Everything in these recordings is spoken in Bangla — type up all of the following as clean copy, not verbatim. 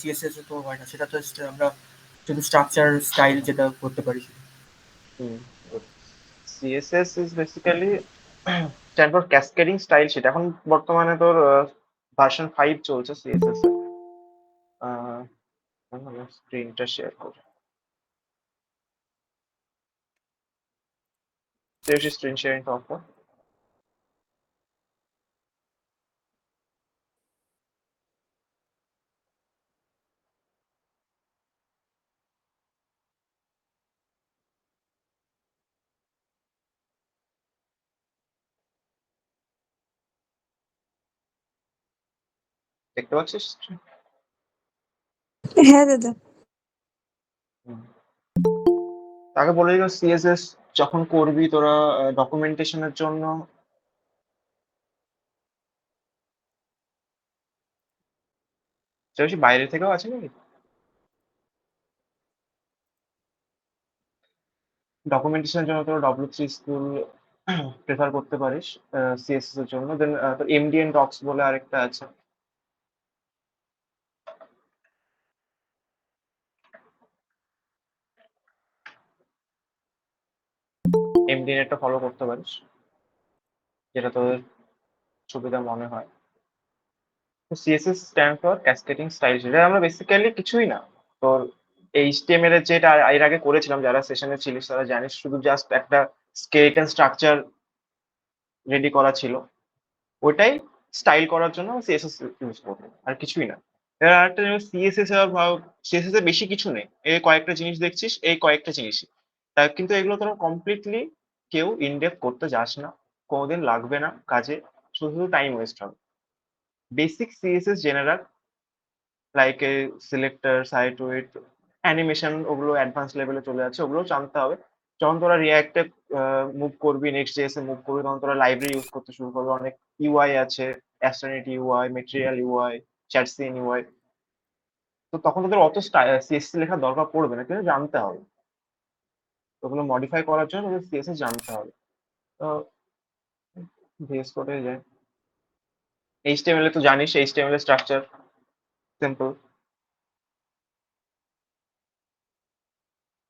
সিএসএস তো হয় না, সেটা তো আমরা শুধু স্ট্রাকচার স্টাইল যেটা করতে পারি। CSS is basically stand for cascading style sheet. এখন বর্তমানে তোর ভার্সন 5 চলছে সিএসএস এর। স্ক্রিনটা শেয়ার করি, স্ক্রিন শেয়ারিং অফ কর। দেখতে পাচ্ছিস? হ্যাঁ দাদা। হুম। তাকে বলে দিল সিএসএস যখন করবি তোরা ডকুমেন্টেশনের জন্য সেটা বাইরে থেকেও আছে নাকি? ডকুমেন্টেশনের জন্য তোরা W3 স্কুল প্রেফার করতে পারিস সিএসএস এর জন্য। দেন তোর এমডিএন ডক্স বলে আরেকটা আছে। এমডিএন একটা ফলো করতে পারিস, যেটা তোদের সুবিধা মনে হয়। CSS stand for cascading style. যেটা আমরা বেসিক্যালি কিছুই না, তোর এইচটিএমএল এর যেটা এর আগে করেছিলাম, যারা সেশনে ছিলিস তারা জানিস, শুধু জাস্ট একটা স্কেলেটন স্ট্রাকচার রেডি করা ছিল। ওইটাই স্টাইল করার জন্য সিএসএস ইউজ করবো, আর কিছুই না। এবার আরেকটা জিনিস, সিএসএস এর ভাব, সিএসএস এ বেশি কিছু নেই, এই কয়েকটা জিনিস দেখছিস, এই কয়েকটা জিনিসই। তা কিন্তু এগুলো তোরা কমপ্লিটলি কেউ ইনডেপথ করতে যাস না, কোনোদিন লাগবে না কাজে, শুধু শুধু টাইম ওয়েস্ট হবে। বেসিক সিএসএস জেনে রাখ, like a selector, side width, animation, ওগুলো অ্যাডভান্স লেভেলে চলে যাচ্ছে, ওগুলো জানতে হবে। যখন তোরা রিয়াক্টে মুভ করবি, নেক্সট জেএস এ মুভ করবি, তখন তোরা লাইব্রেরি ইউজ করতে শুরু করবে। অনেক ইউআই আছে, astronaut UI, material UI, চ্যাটসিন UI. তো তখন তোদের অত সিএসএস লেখার দরকার পড়বে না, কিন্তু জানতে হবে। ওগুলো মডিফাই করার জন্য তোদের সিএসএস জানতে হবে। তো ভিএস কোডে যায়। এইচটিএমএল এ তো জানিস, এইচটিএমএল এর স্ট্রাকচার সিম্পল।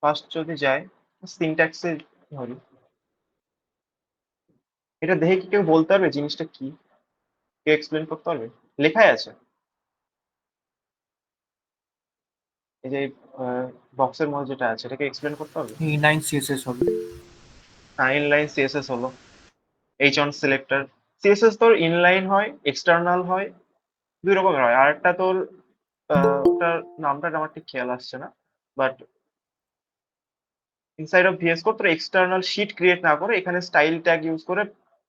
ফার্স্ট যদি যায় সিনট্যাক্সে ধরি, এটা দেখে কি কেউ বলতে পারবে জিনিসটা কি? কেউ এক্সপ্লেন করতে পারবে? লেখাই আছে, এই যে বক্সের মধ্যে যেটা আছে, এটাকে এক্সপ্লেন করতে পারবে? ইনলাইন সিএসএস হবে। ইনলাইন সিএসএস হলো এইচ অন সিলেক্টর। সিএসএস তোর ইনলাইন হয়, এক্সটার্নাল হয়, দুই রকমের হয়। আর একটা তোর ওটার নামটা আমার ঠিক খেয়াল আসছে না, but inside of VS code তোর এক্সটার্নাল শিট ক্রিয়েট না করে এখানে স্টাইল ট্যাগ ইউজ করে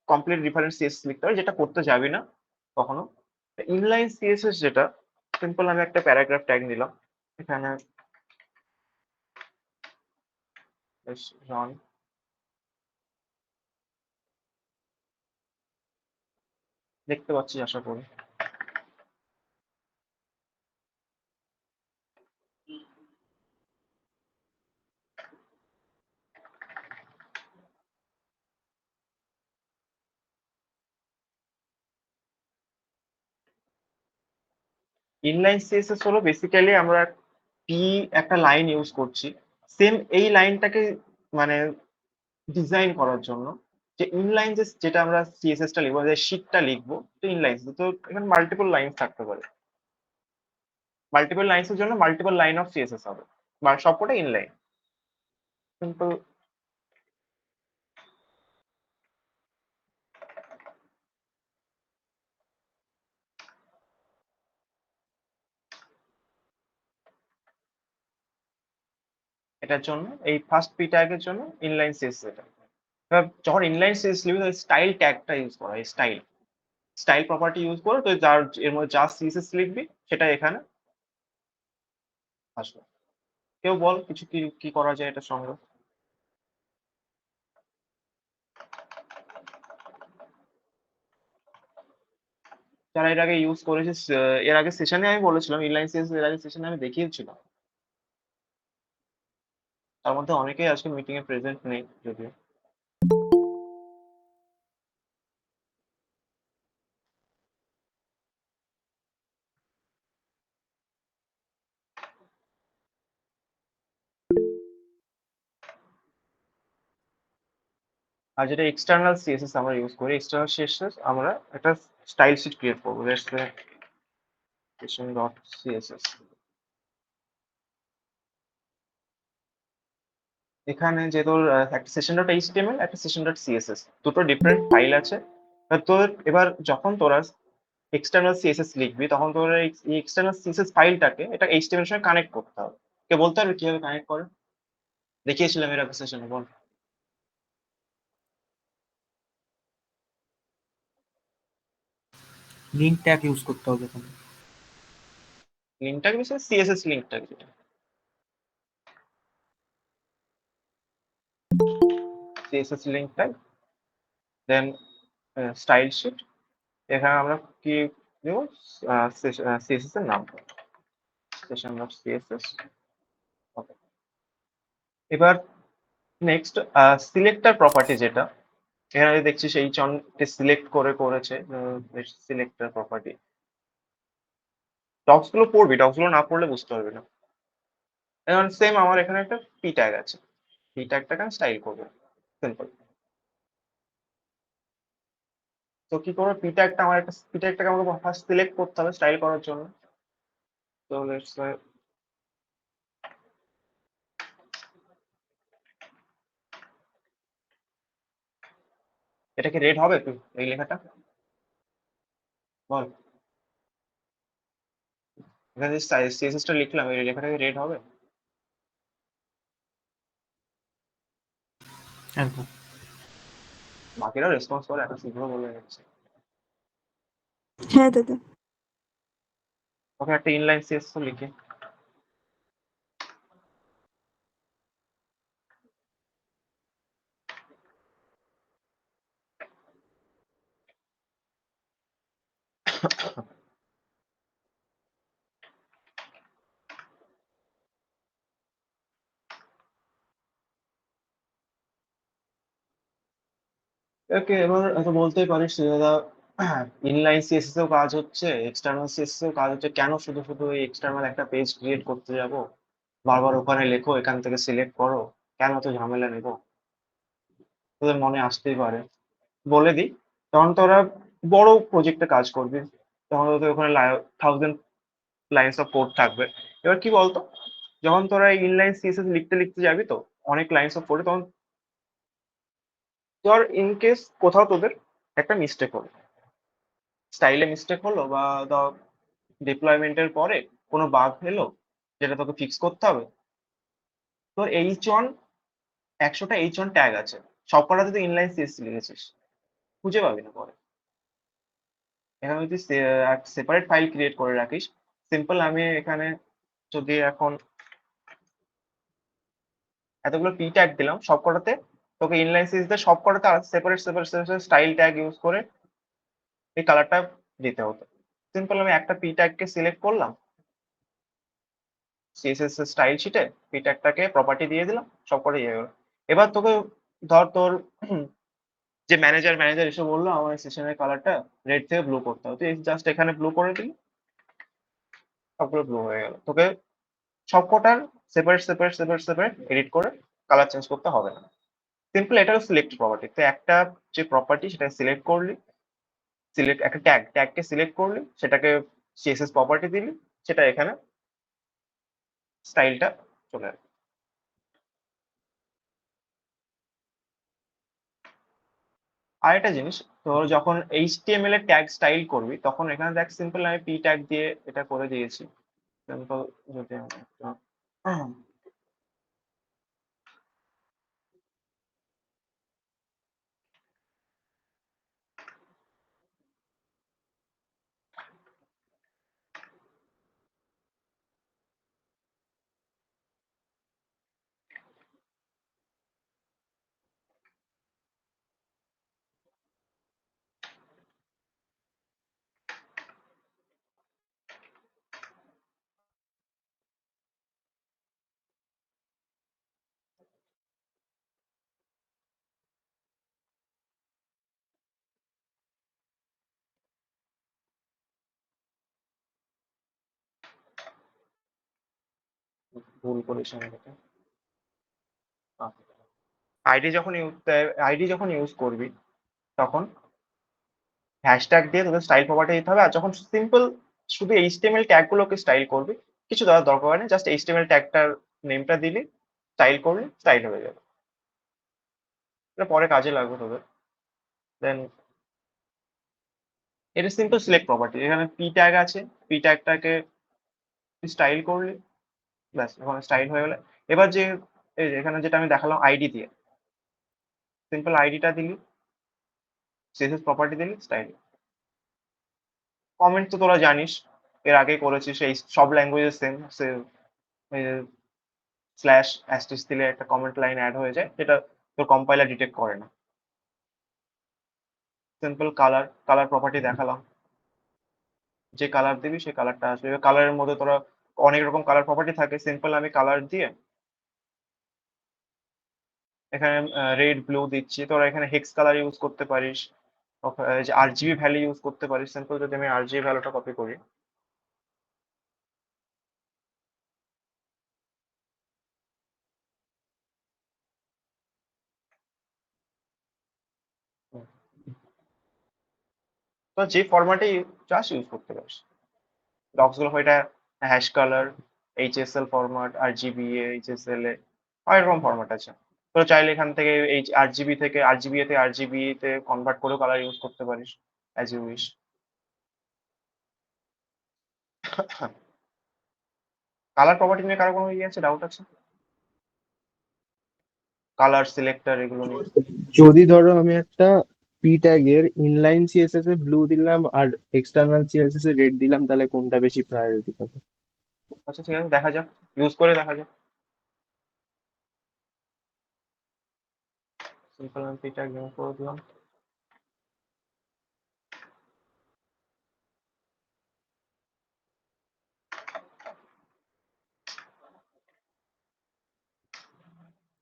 কমপ্লিট রেফারেন্স সিএসএস লিখতে হয়, যেটা করতে যাবি না কখনো। ইনলাইন সিএসএস যেটা সিম্পল, আমি একটা প্যারাগ্রাফ ট্যাগ নিলাম এখানে, রান। দেখতে পাচ্ছি আশা করি। ইনলাইন সিএসএস হলো বেসিক্যালি আমরা পি একটা লাইন ইউজ করছি, সেম এই লাইনটাকে মানে ডিজাইন করার জন্য, যে ইনলাইন যেটা আমরা সিএসএস টা লিখবো, যে শীটটা লিখবো, তো ইনলাইন তো এখানে মাল্টিপল লাইন থাকতে পারে। মাল্টিপল লাইন্সের জন্য মাল্টিপল লাইন অফ সিএসএস হবে, বা সবকটা ইনলাইন। কিন্তু এটার জন্য এই ফার্স্ট পি ট্যাগের জন্য ইনলাইন সিএসএস এটা। এবার যখন ইনলাইন সিএসএস লিখবি, স্টাইল ট্যাগটা ইউজ করা হয়, স্টাইল স্টাইল প্রপার্টি ইউজ করে তো যার এর মধ্যে যা সিএসএস লিখবি সেটা এখানে আসবে। কেউ বল কিছু, কি কি করা যায় এটার সঙ্গে? যারা এর আগে ইউজ করেছে, এর আগে সেশনে আমি বলেছিলাম, ইনলাইন সিএসএস এর আগে সেশনে আমি দেখিয়েছিলাম, তার মধ্যে অনেকেই আজকে মিটিং এ প্রেজেন্ট নেই যদিও। আর যেটা এক্সটার্নাল সিএসএস আমরা ইউজ করি, এক্সটার্নাল সিএসএস আমরা একটা স্টাইল শিট ক্রিয়েট করবো। Let's say session dot CSS. এখানে যে তোর একটা সেশন ডট এইচটিএমএল, একটা সেশন ডট সিএসএস, দুটো ডিফারেন্ট ফাইল আছে। তোর এবার যখন তোরা এক্সটার্নাল সিএসএস লিখবি, তখন তোর এই এক্সটার্নাল সিএসএস ফাইলটাকে এটা এইচটিএমএল এর সঙ্গে কানেক্ট করতে হবে। কে বলতে পারবে কিভাবে কানেক্ট করে? দেখিয়েছিলাম এর আগে সেশনে, বল। লিঙ্ক ট্যাগ ইউজ করতে হবে এখানে। লিঙ্কটাকে বিষয় সিএসএস লিঙ্কটাকে, যেটা সিএসএস লিঙ্কটা, দেন স্টাইল শিট। এখানে আমরা কি দেব? সিএসএস এর নাম, সেশন ডট সিএসএস। ওকে, এবার নেক্সট সিলেক্টর প্রপার্টি, যেটা এখানে দেখছিস এই চনকে সিলেক্ট করে করেছে সিলেক্টর প্রপার্টি। ডক্স গুলো পড়বি, ডক্স গুলো না পড়লে বুঝতে পারবি না। এখন সেম আমার এখানে একটা পি ট্যাগ আছে, পি ট্যাগটাকে আমি স্টাইল করবো, সিম্পল। তো কি করবো, পি ট্যাগটা আমার একটা পি ট্যাগটাকে আমাকে ফার্স্ট সিলেক্ট করতে হবে স্টাইল করার জন্য। তো লেটস এটা কি রেড হবে তুই এই লেখাটা? বল, এখানে যে সিএসএস টা লিখলাম এই লেখাটা কি রেড হবে? একদম। বাকিরাও রেসপন্স করে, এত শীঘ্র বলে যাচ্ছে। হ্যাঁ দাদা। ওকে, একটা ইনলাইন সিএসএস লিখি। ওকে, এবার এত বলতেই পারিস যে দাদা, ইনলাইন সিএসএস এও কাজ হচ্ছে, এক্সটার্নাল সিএসএস এও কাজ হচ্ছে, কেন শুধু শুধু এই এক্সটার্নাল একটা পেজ ক্রিয়েট করতে যাব? বারবার ওখানে লেখো, এখান থেকে সিলেক্ট করো, কেন তো ঝামেলা নেব? তোদের মনে আসতেই পারে। বলে দিই, তখন তোরা বড় প্রজেক্টে কাজ করবি, তখন তোদের ওখানে 1000 লাইন্স অফ কোড থাকবে। এবার কি বলতো, যখন তোরা ইনলাইন সিএসএস লিখতে লিখতে যাবি, তো অনেক লাইন্স অফ কোডে, তখন ধর ইন কেস কোথাও তোদের একটা মিস্টেক হলো, স্টাইলে মিস্টেক হলো, বা ধর ডিপ্লয়মেন্টের পরে কোনো বাগ এলো যেটা তোকে ফিক্স করতে হবে, তোর H1 100টা H1 ট্যাগ আছে, সবকটাতে তুই ইনলাইন সিএসএস লিখেছিস, খুঁজে পাবি না পরে। এখানে যদি সেপারেট ফাইল ক্রিয়েট করে রাখিস, সিম্পল আমি এখানে যদি এখন এতগুলো পি ট্যাগ দিলাম, সবকটাতে তোকে ইনলাইন সিরিজের সবকটাতে separate separate separate style tag use করে এই কালারটা দিতে হতো। সিম্পল আমি একটা পি ট্যাগকে সিলেক্ট করলাম সিএসএস স্টাইল শিটে, পি ট্যাগটাকে প্রপার্টি দিয়ে দিলাম, সবকটা ইয়ে গেল। এবার তোকে ধর তোর যে ম্যানেজার ম্যানেজার এসে বললো আমার সেশনের কালারটা রেড থেকে ব্লু করতে হবে, তুই জাস্ট এখানে ব্লু করে দিলি, সবগুলো ব্লু হয়ে গেল। তোকে সবকটার separate separate separate separate edit করে কালার চেঞ্জ করতে হবে না। সিম্পল এটা হলো সিলেক্ট প্রপার্টি। তো একটা যে প্রপার্টি সেটা সিলেক্ট করলি, সিলেক্ট একটা ট্যাগকে সিলেক্ট করলি, সেটাকে সিএসএস প্রপার্টি দিলি, সেটা এখানে স্টাইলটা চলে আসবে। আর একটা জিনিস, তোর যখন এইচটিএমএল এর ট্যাগ স্টাইল করবি, তখন এখানে দেখ সিম্পল আমি পি ট্যাগ দিয়ে এটা করে দিয়েছি। সিম্পল যদি আমি একটা ভুল করেছি আমি এটা। আইডি যখন ইউজ করবি তখন হ্যাশট্যাগ দিয়ে তোদের স্টাইল প্রপার্টি দিতে হবে। আর যখন সিম্পল শুধু এইচটিএমএল ট্যাগ গুলোকে স্টাইল করবি, কিছু দেওয়ার দরকার নেই, জাস্ট এইচটিএমএল ট্যাগটার নেমটা দিলি, স্টাইল করলি, স্টাইল হয়ে যাবে। এটা পরে কাজে লাগবে তোদের। দেন এটা সিম্পল সিলেক্ট প্রপার্টি, এখানে পি ট্যাগ আছে, পি ট্যাগটাকে স্টাইল করলি, ব্যাস ওখানে স্টাইল হয়ে গেলে। এবার যে এই যে এখানে যেটা আমি দেখালাম আইডি দিয়ে, সিম্পল আইডিটা দিলি, সিএসএস প্রপার্টি দিলি, স্টাইল। কমেন্ট তো তোরা জানিস, এর আগে করেছিস, এই সব ল্যাঙ্গুয়েজের সেম স্ল্যাশ অ্যাস্টিস দিলে একটা কমেন্ট লাইন অ্যাড হয়ে যায়, যেটা তোর কম্পাইলার ডিটেক্ট করে না। সিম্পল কালার প্রপার্টি দেখালাম, যে কালার দিবি সেই কালারটা আসবে। এবার কালারের মধ্যে তোরা অনেক রকম কালার প্রপার্টি থাকে, সিম্পল আমি কালার দিয়ে এখানে রেড ব্লু দিচ্ছি, তোরা এখানে হেক্স কালার ইউজ করতে পারিস, যে আরজিবি ভ্যালু ইউজ করতে পারিস। সিম্পল যদি আমি আরজিবি ভ্যালুটা কপি করি, তো যে ফরম্যাটে চাস ইউজ করতে পারিস। ডক্স গুলো এটা hash colour, HSL format, RGBA, HSL এ অনেক রকম ফরম্যাট আছে। তো চাইলে এখান থেকে এই আরজিবি থেকে আরজিবিএ তে আরজিবি তে কনভার্ট করেও কালার ইউজ করতে পারিস, as you wish. Colour property নিয়ে কারো কোনো ইয়ে আছে, ডাউট আছে? কালার সিলেক্টর এগুলো নিয়ে? যদি ধরো আমি একটা পি ট্যাগের ইনলাইন সিএসএস এ ব্লু দিলাম আর এক্সটার্নাল সিএসএস এ রেড দিলাম, তাহলে কোনটা বেশি প্রায়োরিটি পাবে? আচ্ছা ঠিক আছে, দেখা যাক, ইউজ করে দেখা যাক। সিম্পল এমপিটা গেম করে দিলাম।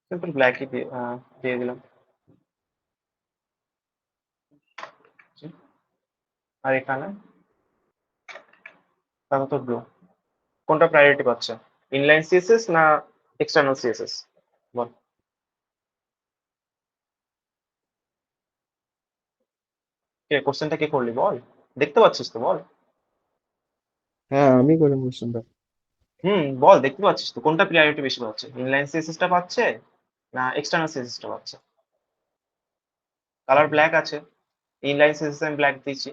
সিম্পল ব্ল্যাকই দিয়ে দিলাম। আর এখানে তাহলে তো ব্লু। কোনটা প্রায়োরিটি পাচ্ছে, ইনলাইন সিএসএস না এক্সটার্নাল সিএসএস? বল। কোশ্চেনটা কে করলি বল, দেখতে পাচ্ছিস তো, বল। হ্যাঁ, আমি করে কোশ্চেনটা। বল, দেখতে পাচ্ছিস তো কোনটা প্রায়োরিটি বেশি পাচ্ছে, ইনলাইন সিএসএসটা পাচ্ছে না এক্সটার্নাল সিএসএসটা পাচ্ছে? কালার ব্ল্যাক আছে, ইনলাইন সিএসএস আমি ব্ল্যাক দিয়েছি,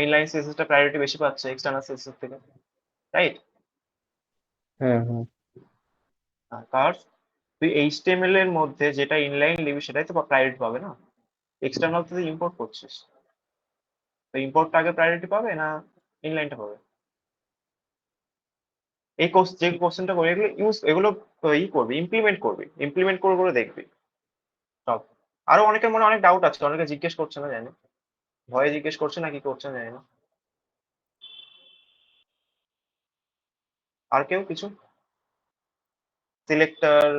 ইনলাইন সিএসএসটা প্রায়োরিটি বেশি পাচ্ছে এক্সটার্নাল সিএসএস থেকে, রাইট? হ্যাঁ, হ্যাঁ। কারণ তুই এইচটিএমএল এর মধ্যে যেটা ইনলাইন নিবি সেটাই তো প্রায়োরিটি পাবে না, এক্সটার্নাল তুই ইম্পোর্ট করছিস, তো ইম্পোর্টটা আগে প্রায়োরিটি পাবে না ইনলাইনটা পাবে? এই যে কোশ্চেনটা করে এগুলো এগুলো করবি, ইমপ্লিমেন্ট করে করে দেখবি সব। আরো অনেকের মনে অনেক ডাউট আছে, অনেকে জিজ্ঞেস করছে না, জানি ভয়ে জিজ্ঞেস করছে না কি করছে না জানি না। আর কেউ কিছু সিলেক্টর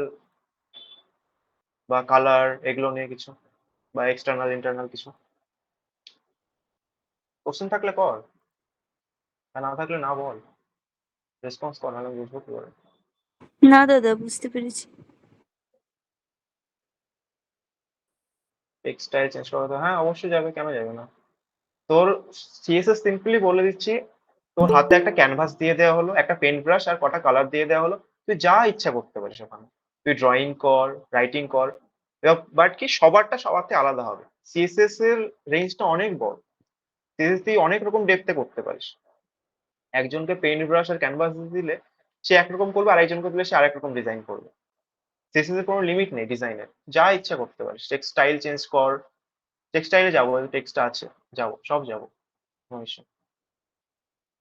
বা কালার এগুলো নিয়ে কিছু, বা এক্সটার্নাল ইন্টারনাল কিছু কোশ্চেন থাকলে কর, আর না থাকলে না বল, রেসপন্স কর, নাহলে বুঝবো কি করে। না দাদা, বুঝতে পেরেছি। টেক্সটাইল চেঞ্জ করা তো হ্যাঁ অবশ্যই যাবে, কেন যাবে না। তোর সিএসএস সিম্পলি বলে দিচ্ছি, তোর হাতে একটা ক্যানভাস দিয়ে দেওয়া হলো, একটা পেন্ট ব্রাশ আর কটা কালার দিয়ে দেওয়া হলো, তুই যা ইচ্ছা করতে পারিস ওখানে, তুই ড্রয়িং কর, রাইটিং কর। বাট কি সবারটা সবার থেকে আলাদা হবে, সিএসএস এর রেঞ্জটা অনেক বড়, সিএসএস তুই অনেক রকম ডেপথে করতে পারিস। একজনকে পেন্ট ব্রাশ আর ক্যানভাস দিলে সে একরকম করবে, আর একজনকে দিলে সে আরেক রকম ডিজাইন করবে। সিএসএস এর কোনো লিমিট নেই ডিজাইনের, যা ইচ্ছা করতে পারিস, টেক্সটাইল চেঞ্জ কর। টেক্সটাইলে যাবো, টেক্সট আছে, যাবো, সব যাবো, কোনো issue নেই।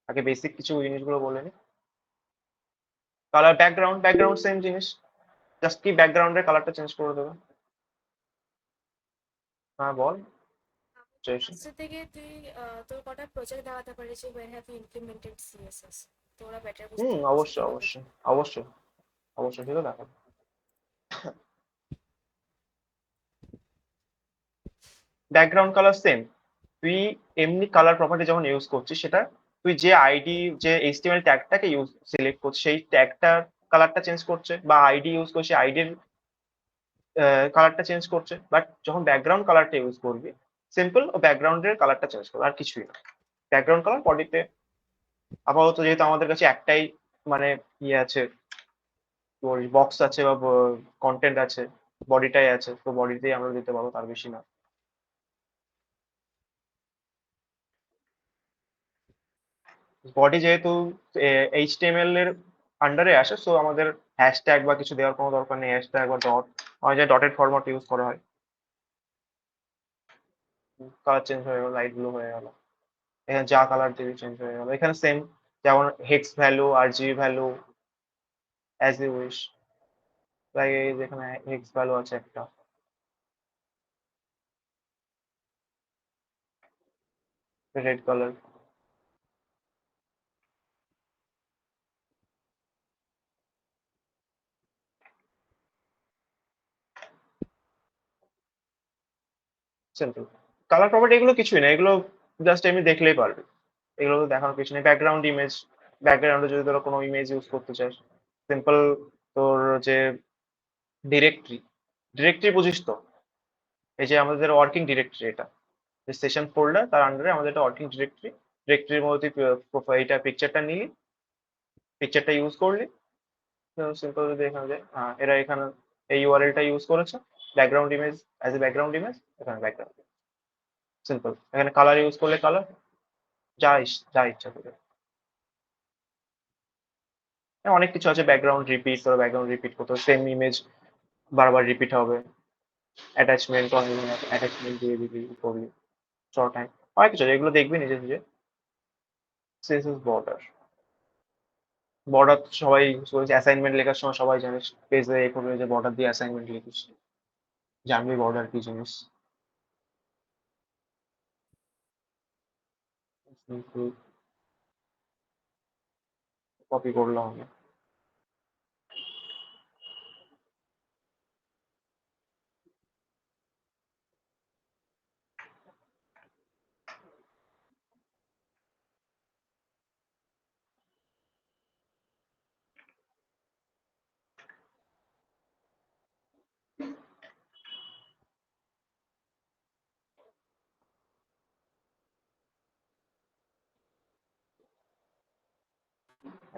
আগে বেসিক কিছু জিনিসগুলো বলে নি। কালার ব্যাকগ্রাউন্ড সেম জিনিস, জাস্ট কি ব্যাকগ্রাউন্ডের কালারটা চেঞ্জ করে দেবে। হ্যাঁ বল। আজকে থেকে তুই তোর কটা প্রজেক্ট দেখাতে পারিস where have you implemented CSS, তো ওরা বেটার বুঝতে পারবে, অবশ্যই ঠিক আছে? অবশ্যই অবশ্যই অবশ্যই, সেটা দেখো। ব্যাকগ্রাউন্ড কালার সেম, তুই এমনি কালার প্রপার্টি যখন ইউজ করছিস, সেটা তুই যে আইডি, যে এইচটিএমএল ট্যাগটাকে সিলেক্ট করছিস, সেই ট্যাগটার কালারটা চেঞ্জ করছে, বা আইডি ইউজ করছিস, আইডির কালারটা চেঞ্জ করছে, বাট যখন ব্যাকগ্রাউন্ড কালারটা ইউজ করবি সিম্পল ও ব্যাকগ্রাউন্ডের কালারটা চেঞ্জ করবে, আর কিছুই না। ব্যাকগ্রাউন্ড কালার বডিতে আপাতত যেহেতু আমাদের কাছে একটাই মানে ইয়ে আছে, বক্স আছে বা কন্টেন্ট আছে, বডিটাই আছে, তো বডিতেই আমরা দিতে পারবো, তার বেশি না। বডি যেহেতু এইচটিএমএল এর আন্ডারে আসে, সো আমাদের হ্যাশট্যাগ বা কিছু দেওয়ার কোনো দরকার নেই। হ্যাশট্যাগ বা ডট, আমাদের যে ডটেড ফরম্যাট ইউজ করা হয়, কালার চেঞ্জ হয়ে গেল, লাইট ব্লু হয়ে গেল, এখানে যা কালার দিবি চেঞ্জ হয়ে গেল। এখানে সেম, যেমন hex value, RGB value, as you wish. Like এই যেখানে হেক্স ভ্যালু আছে একটা, red colour. Simple colour property, এগুলো কিছুই না, এগুলো জাস্ট এমনি দেখলেই পারবে, এগুলো তো দেখানোর কিছু নেই। ব্যাকগ্রাউন্ড ইমেজ, ব্যাকগ্রাউন্ডে যদি তোরা কোনো ইমেজ ইউজ করতে চাস, সিম্পল তোর যে ডিরেক্টরি, ডিরেক্টরি বুঝিস তো, এই যে আমাদের ওয়ার্কিং ডিরেক্টরি, এটা যে সেশন ফোল্ডার, তার আন্ডারে আমাদের একটা ওয়ার্কিং ডিরেক্টরি। ডিরেক্টরির মধ্যে এটা পিকচারটা নিলি, পিকচারটা ইউজ করলি, সিম্পল যদি এখানে যায়, হ্যাঁ এরা এখানে এই ইউআরএলটা ইউজ করেছে, background image as a background image, এখানে ব্যাকগ্রাউন্ড সিম্পল। এখানে কালার ইউজ করলে কালার, যা ইচ্ছা করে। অনেক কিছু আছে, ব্যাকগ্রাউন্ড রিপিট, তোর ব্যাকগ্রাউন্ড রিপিট করতে সেম ইমেজ বারবার রিপিট হবে। অ্যাটাচমেন্ট, অ্যাটাচমেন্ট দিয়ে দিবি, করবি শর্ট টাইম, অনেক কিছু আছে, এগুলো দেখবি নিজে নিজে। সিএসএস বর্ডার, বর্ডার সবাই অ্যাসাইনমেন্ট লেখার সময় সবাই জানিস, পেজে এ করবে যে বর্ডার দিয়ে অ্যাসাইনমেন্ট লিখিস, জানবি বর্ডার কি জিনিস। কপি করলাম আমি।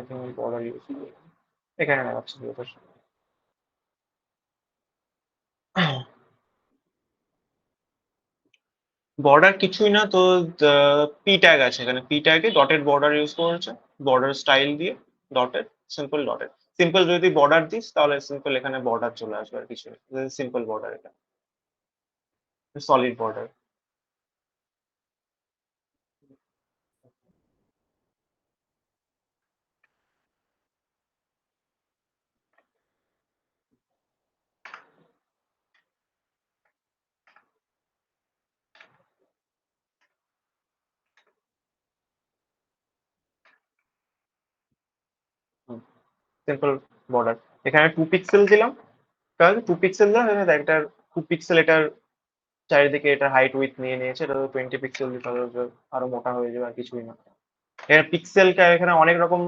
এখন বর্ডার ইউজ করি, এখানে দেখাচ্ছি তোদের। বর্ডার কিছুই না তো, পি ট্যাগ আছে এখানে, পি ট্যাগে ডটেড বর্ডার ইউজ করেছে, বর্ডার স্টাইল দিয়ে ডটেড, সিম্পল ডটেড। সিম্পল যদি বর্ডার দিস তাহলে সিম্পল এখানে বর্ডার চলে আসবে, আর কিছু সিম্পল বর্ডার, এটা সলিড বর্ডার। সিম্পল বর্ডার, এখানে 2 পিক্সেল দিলাম, তাহলে 2 পিক্সেল দিলাম, এখানে একটা 2 পিক্সেল এটার চারিদিকে এটা হাইট উইথ নিয়ে নিয়েছে, এটা 20 পিক্সেল দিতে হবে, আরো মোটা হয়ে যাবে, আর কিছুই না। এখানে পিক্সেলটা এখানে অনেক রকম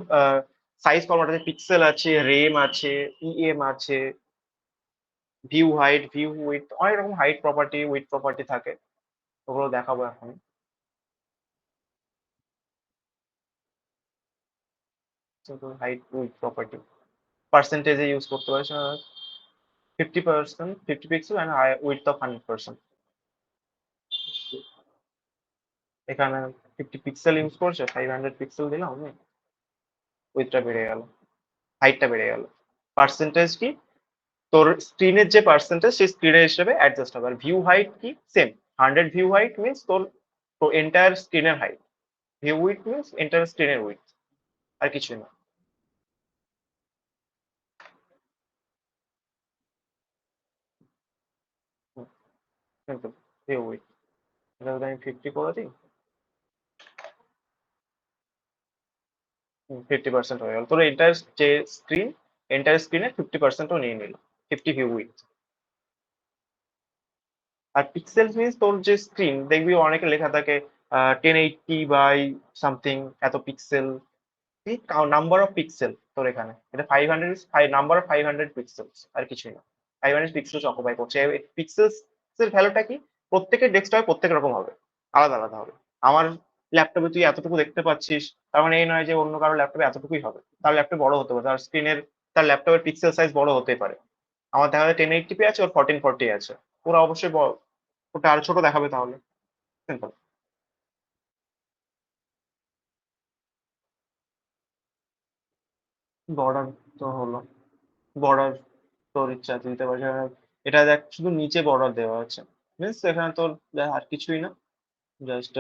সাইজ ফরম্যাট আছে, পিক্সেল আছে, রেম আছে, ইএম আছে, ভিউ হাইট, ভিউ উইথ, অনেক রকম হাইট প্রপার্টি, উইথ প্রপার্টি থাকে, ওগুলো দেখাবো এখন। হাইট উইথ প্রপার্টি পার্সেন্টেজে ইউজ করতে পারিস, 50%, 50 পিক্সেল অ্যান্ড উইথ অফ 100%। এখানে 50 পিক্সেল ইউজ করছে, 500 পিক্সেল দিলাম আমি, উইথটা বেড়ে গেল, হাইটটা বেড়ে গেল। পার্সেন্টেজ কি, তোর স্ক্রিনের যে পার্সেন্টেজ সেই স্ক্রিনের হিসেবে অ্যাডজাস্ট হবে। আর ভিউ হাইট কি, সেম, 100 ভিউ হাইট মিনস তোর এন্টায়ার স্ক্রিনের height, view with means entire স্ক্রিনের উইথ, আর কিছুই না। সিম্পল ভিউ উইথ, এটা যদি আমি 50 করে দিই, 50% হয়ে গেল তোর এন্টায়ার যে স্ক্রিন, এন্টায়ার স্ক্রিনে 50%ও নিয়ে নিল, 50 ভিউ উইথ। আর পিক্সেল মিনস তোর যে স্ক্রিন, দেখবি অনেকে লেখা থাকে 1080 বাই সামথিং এত পিক্সেল, নাম্বার অফ পিক্সেল তোর এখানে, এটা 500, নাম্বার অফ 500 পিক্সেলস, আর কিছুই না। 512 পিক্সেলস অকুপাই করছে। পিক্সেলস এর ভ্যালুটা কি? প্রত্যেকের ডেস্কটপে প্রত্যেক রকম হবে, আলাদা আলাদা হবে। আমার ল্যাপটপে তুই এতটুকু দেখতে পাচ্ছিস, তার মানে এই নয় যে অন্য কারো ল্যাপটপে এতটুকুই হবে। তার ল্যাপটপ বড় হতে পারে, তার স্ক্রিনের, তার ল্যাপটপের পিক্সেল সাইজ বড় হতে পারে। আমার দেখা যায় 1080p আছে, ওর 1440 আছে। ওরা অবশ্যই ওটা আরো ছোট দেখাবে তাহলে। সিম্পল। বর্ডার তো হলো, বর্ডার তোর ইচ্ছা আছে দিতে পারছিস। এটা দেখ শুধু নিচে বর্ডার দেওয়া আছে, মিনস এখানে তোর আর কিছুই না, জাস্ট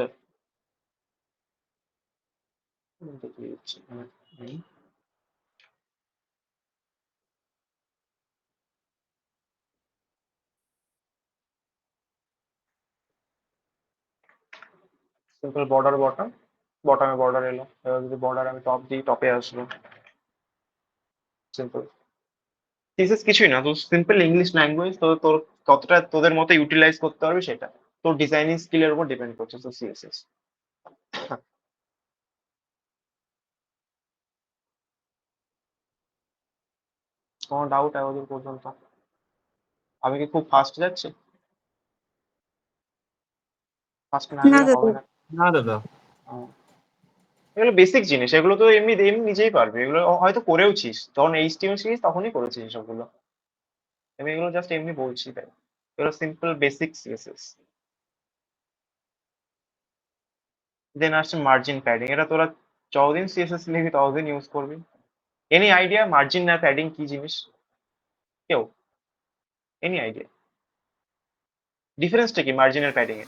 সিম্পল বর্ডার, বটমে বর্ডার এলো। এবার যদি বর্ডার আমি টপ দিই, টপে আসলো। সিম্পল। থিসিস কিছুই না, তো সিম্পল ইংলিশ ল্যাঙ্গুয়েজ, তো তোর কতটা তোদের মতো ইউটিলাইজ করতে পারবি সেটা তোর ডিজাইনিং স্কিলের উপর ডিপেন্ড করছে। তো সিএসএস কোনো ডাউট এতদূর পর্যন্ত? আমি কি খুব ফাস্ট যাচ্ছি? ফাস্ট না না গেলে দাদা। হবে না। না দাদা। হুম। এগুলো বেসিক জিনিস, এগুলো তো এমনি এমনি নিজেই পারবে, এগুলো হয়তো করেওছিস যখন এইচটিএমএল শিখিস, তখনই করেছিস এসবগুলো। আমি এগুলো জাস্ট এমনি বলছি তাই। এগুলো সিম্পল বেসিক সিএসএস। দেন আসছে মার্জিন প্যাডিং। এটা তোরা যতদিন সিএসএস লিখবি ততদিন ইউজ করবি। এনি আইডিয়া মার্জিন না প্যাডিং কি জিনিস? কেউ এনি আইডিয়া ডিফারেন্সটা কি মার্জিন আর প্যাডিং এ?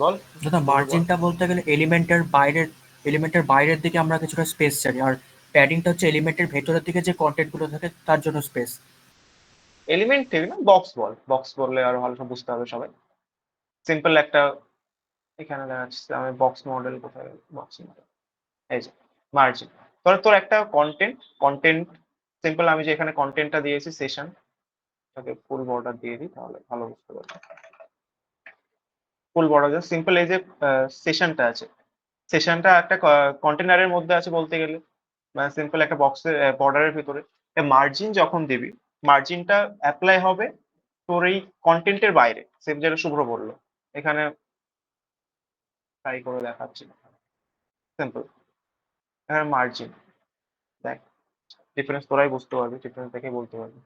বল। দাদা, তোর বল। মার্জিনটা বলতে গেলে এলিমেন্টের বাইরের দিকে আমরা কিছুটা স্পেস ছাড়ি, আর প্যাডিংটা হচ্ছে এলিমেন্টের ভেতরের দিকে যে কন্টেন্ট গুলো থাকে তার জন্য স্পেস। এলিমেন্ট ঠিক না, বক্স বল, বক্স বললে আরো ভালো বুঝতে হবে সবাই। সিম্পল একটা, এখানে দেখা যাচ্ছে আমি বক্স মডেল, কোথায় বক্স মডেল, এই যে মার্জিন। তোর তোর একটা কন্টেন্ট সিম্পল, আমি যে এখানে কন্টেন্টটা দিয়েছি সেশন, তাকে ফুল বর্ডার দিয়ে দিই তাহলে ভালো বুঝতে পারবে। ফুল বর্ডার জাস্ট সিম্পল, এই যে সেশনটা আছে, সেশনটা একটা কন্টেনারের মধ্যে আছে বলতে গেলে, মানে সিম্পল একটা বক্সের বর্ডারের ভিতরে। মার্জিন যখন দিবি, মার্জিনটা অ্যাপ্লাই হবে তোর এই কন্টেন্টের বাইরে, সেম যেটা শুভ্র বললো। এখানে ট্রাই করে দেখাচ্ছি, সিম্পল এখানে মার্জিন দেখ, ডিফারেন্স তোরাই বুঝতে পারবি, ডিফারেন্স দেখে বলতে পারবি।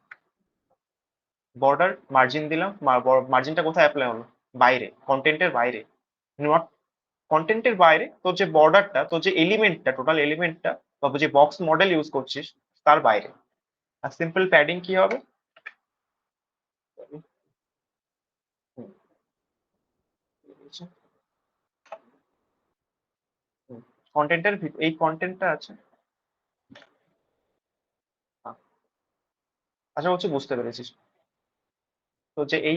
বর্ডার মার্জিন দিলাম, মার্জিনটা কোথায় অ্যাপ্লাই হলো? বাইরে, কন্টেন্টের বাইরে। নট কন্টেন্টের বাইরে, তোর যে বর্ডারটা, তোর যে এলিমেন্টটা, টোটাল এলিমেন্টটা বা যে বক্স মডেল ইউজ করছিস তার বাইরে। আর সিম্পল প্যাডিং কি হবে? কন্টেন্টের এই কন্টেন্টটা আছে। আশা করছি বুঝতে পেরেছিস। তো যে এই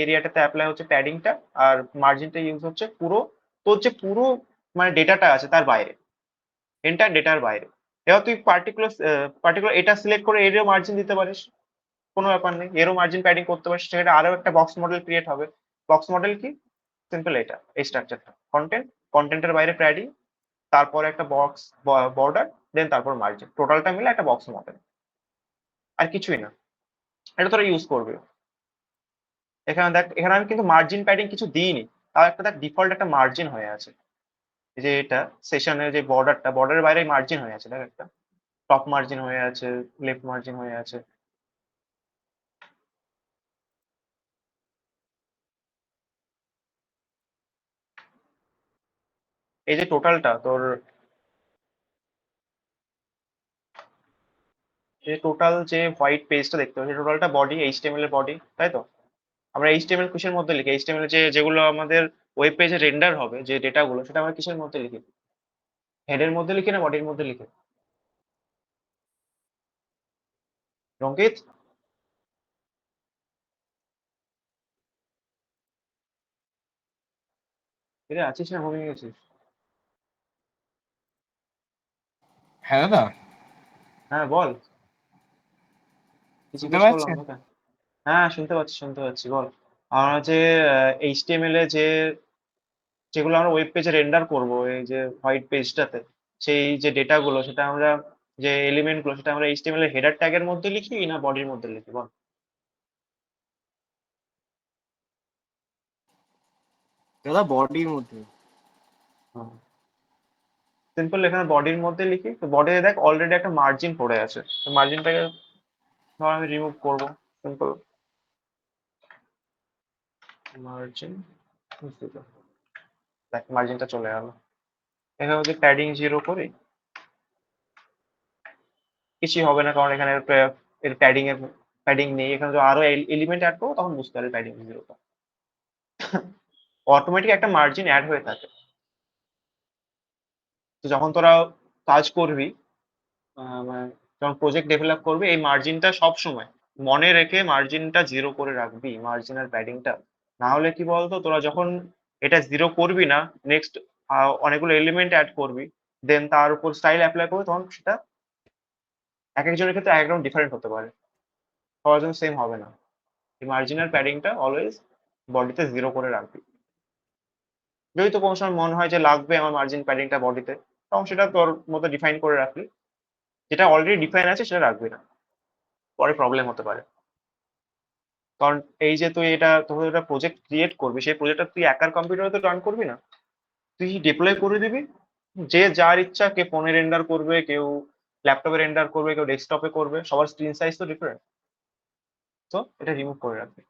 এরিয়াটাতে অ্যাপ্লাই হচ্ছে প্যাডিংটা, আর মার্জিনটা ইউজ হচ্ছে পুরো, তোর যে পুরো মানে ডেটাটা আছে তার বাইরে, এন্টার ডেটার বাইরে। এবার তুই পার্টিকুলার এটা সিলেক্ট করে এরও মার্জিন দিতে পারিস, কোনো ব্যাপার নেই, এরও মার্জিন প্যাডিং করতে পারিস। সেটা আরো একটা বক্স মডেল ক্রিয়েট হবে। বক্স মডেল কি? সিম্পল এটা, এই স্ট্রাকচারটা কন্টেন্টের বাইরে প্যাডিং, তারপরে একটা বক্স বর্ডার, দেন তারপর মার্জিন, টোটালটা মিলে একটা বক্স মডেল, আর কিছুই না। এটা তোরা ইউজ করবে। এখানে দেখ, এখানে আমি কিন্তু মার্জিন প্যাডিং কিছু দিইনি, তাও একটা দেখ ডিফল্ট একটা মার্জিন হয়ে আছে। এই যে এটা সেশনের যে বর্ডারটা, বর্ডারের বাইরে মার্জিন হয়ে আছে, দেখ একটা টপ মার্জিন হয়ে আছে, লেফট মার্জিন হয়ে আছে। এই যে টোটালটা তোর, এই টোটাল যে হোয়াইট পেজটা দেখতে পাচ্ছি, টোটালটা বডি, এইচটিএমএল এর বডি, তাই তো? আমরা এইচটিএমএল কিসের মধ্যে লিখি? এইচটিএমএল যেগুলো আমাদের ওয়েব পেজে রেন্ডার হবে, যে ডেটাগুলো, সেটা আমরা কিসের মধ্যে লিখি? হেডের মধ্যে লিখি না বডির মধ্যে লিখি? রঙ্কিত, ফিরে আছিস না ঘুমিয়ে গেছিস? হ্যাঁ দাদা, হ্যাঁ বল, কি শুনতে জিজ্ঞেস করলাম পাচ্ছেন? তোকে? হ্যাঁ শুনতে পাচ্ছি বল। আমরা যে এইচটিএমএল এ যে যেগুলো আমরা ওয়েব পেজে রেন্ডার করব, এই যে হোয়াইট পেজটাতে, সেই যে ডেটাগুলো, সেটা আমরা যে এলিমেন্ট গুলো সেটা আমরা এইচটিএমএল এর হেডার ট্যাগের মধ্যে লিখি না বডির মধ্যে লিখি বল? দাদা বডির মধ্যে। সিম্পল এখানে বডির মধ্যে লিখি, তো বডিতে দেখ অলরেডি একটা মার্জিন পড়ে আছে, তো মার্জিনটাকে ধর আমি রিমুভ করবো। সিম্পল মার্জিন, দেখ মার্জিনটা চলে গেল। এখানে যদি প্যাডিং 0 করি কিছুই হবে না, কারণ এখানে এর প্যাডিং নেই। এখানে যদি আরো এলিমেন্ট অ্যাড করবো তখন বুঝতে পারবে প্যাডিং 0টা। অটোমেটিক একটা মার্জিন অ্যাড হয়ে থাকে। তো যখন তোরা কাজ করবি, মানে যখন প্রজেক্ট ডেভেলপ করবি, এই মার্জিনটা সব সময় মনে রেখে মার্জিনটা 0 করে রাখবি, মার্জিন আর প্যাডিংটা। না হলে কি বলতো, তোরা যখন এটা 0 করবি না, নেক্সট অনেকগুলো এলিমেন্ট অ্যাড করবি, দেন তার উপর স্টাইল অ্যাপ্লাই করবি, তখন সেটা এক একজনের ক্ষেত্রে একদম ডিফারেন্ট হতে পারে, সবার জন্য সেম হবে না। এই মার্জিনাল প্যাডিংটা অলওয়েজ বডিতে 0 করে রাখবি। যদি তো কোনো সময় মনে হয় যে লাগবে আমার মার্জিন প্যাডিংটা বডিতে, তখন সেটা তোর মতো ডিফাইন করে রাখলি। যেটা অলরেডি ডিফাইন আছে সেটা রাখবি না, পরে প্রবলেম হতে পারে। কারণ এই যে তুই এটা তোর একটা প্রজেক্ট ক্রিয়েট করবি, সেই প্রজেক্টটা তুই একার কম্পিউটারে তো রান করবি না, তুই ডিপ্লয় করে দিবি। যে যার ইচ্ছা, কে ফোনে রেন্ডার করবে, কেউ ল্যাপটপে রেন্ডার করবে, কেউ ডেস্কটপে করবে, সবার স্ক্রিন সাইজ তো ডিফারেন্ট। তো এটা রিমুভ করে রাখবি।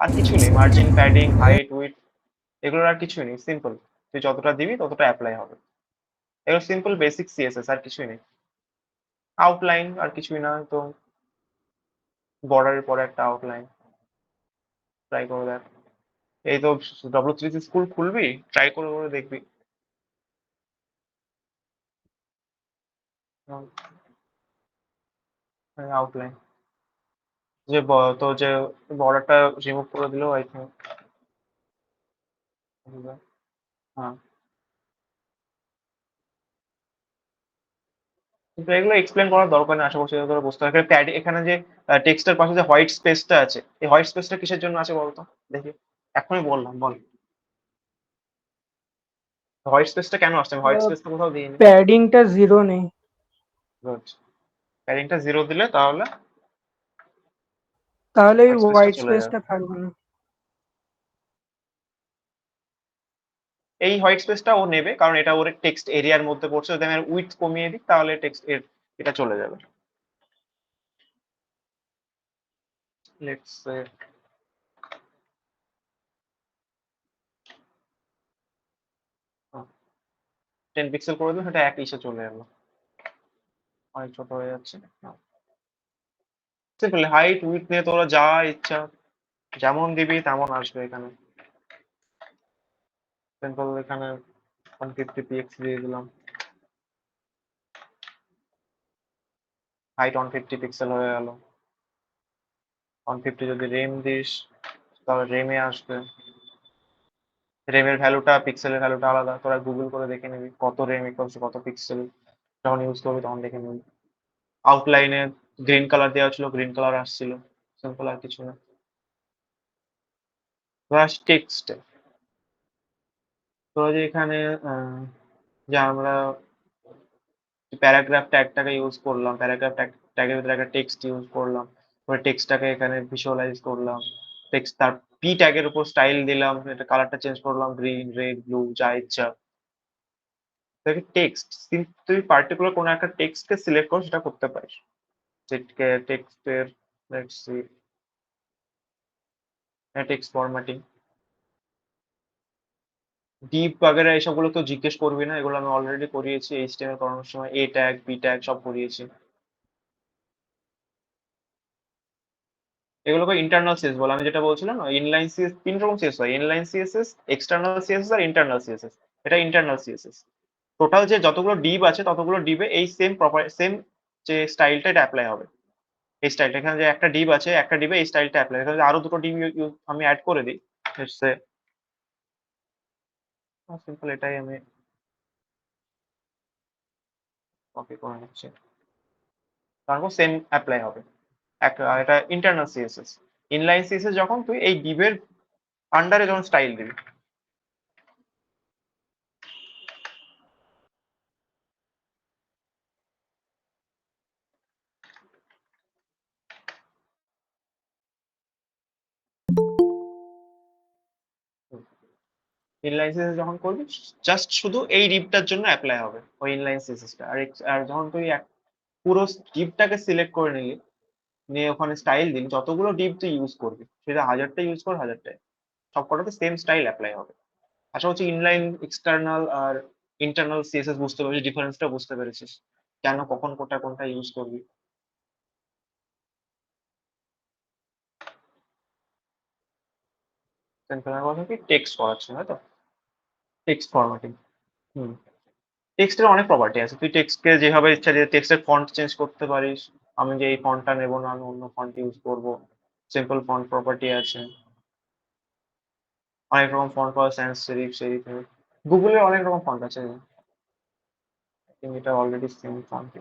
আর কিছু নেই, মার্জিন প্যাডিং হাইট উইথ এগুলোর আর কিছুই নেই। সিম্পল তুই যতটা দিবি ততটা অ্যাপ্লাই হবে। এগুলো সিম্পল বেসিক সিএসএস, আর কিছুই নেই। আউটলাইন আর কিছুই না, তো বর্ডারের পরে একটা আউটলাইন ট্রাই করে দেখ। এই তো W3C স্কুল খুলবি, ট্রাই করে করে দেখবি। আউটলাইন যে তো যে বর্ডারটা রিমুভ করে দিল আই থিঙ্ক। হ্যাঁ, কিন্তু এগুলো এক্সপ্লেন করার দরকার নেই, আশা করছি তোরা বুঝতে পারবে। প্যাড এখানে যে টেক্সটের পাশে যে হোয়াইট স্পেসটা আছে, এই হোয়াইট স্পেসটা কিসের জন্য আছে বলতো? দেখি, এখনই বললাম, বল হোয়াইট স্পেসটা কেন আসছে? আমি হোয়াইট স্পেসটা কোথাও দিইনি। প্যাডিংটা 0 নেই, গুড। প্যাডিংটা 0 দিলে তাহলে তাহলে ওই হোয়াইট স্পেসটা হোয়াইট চলে যাবে। স্পেসটা থাকবে না। এই হোয়াইট স্পেসটা ও নেবে, কারণ এটা ওর টেক্সট এরিয়ার মধ্যে পড়ছে। যদি আমি উইডথ কমিয়ে দিই তাহলে টেক্সট এর এটা চলে যাবে। লেটস সে 10 পিক্সেল করে দিই, সেটা এক ইসে চলে যাবে, অনেক ছোট হয়ে যাচ্ছে। সিম্পল হাইট উইডথ নিয়ে তোরা যা ইচ্ছা যেমন দিবি তেমন আসবে এখানে। সিম্পল এখানে 150 px দিয়ে দিলাম, হাইট 150 পিক্সেল হয়ে গেল। 150 যদি রেম দিস তাহলে রেমে আসবে। রেমের ভ্যালুটা পিক্সেলের ভ্যালুটা আলাদা, তোরা গুগল করে দেখে নিবি কত রেম ইকুয়ালস কত পিক্সেল, যখন ইউজ করবি তখন দেখে নিবি। আউটলাইনে গ্রিন কালার দেওয়া ছিল, গ্রিন কালার আসছিল। সিম্পল, আর কিছু না। টেক্সটে তো যে এখানে যে আমরা প্যারাগ্রাফ ট্যাগটাকে ইউজ করলাম, প্যারাগ্রাফ ট্যাগের ভিতরে একটা টেক্সট ইউজ করলাম, ওই টেক্সটটাকে এখানে ভিজুয়ালাইজ করলাম। টেক্সট তার পি ট্যাগের উপর স্টাইল দিলাম, এটা কালারটা চেঞ্জ করলাম, গ্রিন রেড ব্লু যা ইচ্ছা। দেখি টেক্সট, তুই পার্টিকুলার কোনো একটা টেক্সটকে সিলেক্ট করে সেটা করতে পারিস। টেক্সটের লেটস সি টেক্সট ফরম্যাটিং, ডিপ বাগেরা এইসবগুলো তো জিজ্ঞেস করবি না, এগুলো আমি অলরেডি করিয়েছি এইচটিএমএল করানোর সময়। এ ট্যাগ বি ট্যাগ সব করিয়েছি। এগুলোকে ইন্টারনাল সিএস বলে। আমি যেটা বলছিলাম না, ইনলাইন সিএস 3 রকম সিএস হয়, ইনলাইন সিএসএস, এক্সটার্নাল সিএসএস আর ইন্টারনাল সিএসএস। এটা ইন্টারনাল সিএসএস। টোটাল যে যতগুলো ডিভ আছে ততগুলো ডিবে এই সেম যে স্টাইলটা এটা অ্যাপ্লাই হবে। এই স্টাইলটা এখানে যে একটা ডিভ আছে, একটা ডিবে এই স্টাইলটা অ্যাপ্লাই, এখানে যদি আরো দুটো ডিভ আমি অ্যাড করে দিই, সিম্পল এটাই আমি কপি করে নিচ্ছি, তারপর সেম অ্যাপ্লাই হবে। এটা ইন্টারনাল সিএসএস। ইনলাইন সিএসএস যখন তুই এই ডিভের আন্ডারে যখন স্টাইল দিবি, ইনলাইন সিএসএস যখন করবি জাস্ট শুধু এই ডিপটার জন্য অ্যাপ্লাই হবে ওই ইনলাইন সিএসএসটা। আর যখন তুই পুরো ডিপটাকে সিলেক্ট করে নিলি, নিয়ে ওখানে স্টাইল দিলি, যতগুলো ডিপ তুই ইউজ করবি সেটা 1000টা ইউজ কর, 1000টাই সবকটাতে সেম স্টাইল অ্যাপ্লাই হবে। আশা করছি ইনলাইন, এক্সটার্নাল আর ইন্টারনাল সিএসএস বুঝতে পেরেছিস, ডিফারেন্সটা বুঝতে পেরেছিস কেন কখন কোনটা ইউজ করবি। সেন্টারের কথা কি টেক্সট করাচ্ছে না তো, টেক্সট ফরম্যাটিং। হুম, টেক্সটের অনেক প্রপার্টি আছে, তুই টেক্সটকে যেভাবে ইচ্ছা যে টেক্সটের ফন্ট চেঞ্জ করতে পারিস। আমি যে এই ফন্টটা নেবো না, আমি অন্য ফন্ট ইউজ করবো, সিম্পল ফন্ট প্রপার্টি আছে। অনেক রকম ফন্ট পাওয়া, স্যান্স সেরিফ সেরিফ, গুগলে অনেক রকম ফন্ট আছে। এটা অলরেডি সেম ফন্ট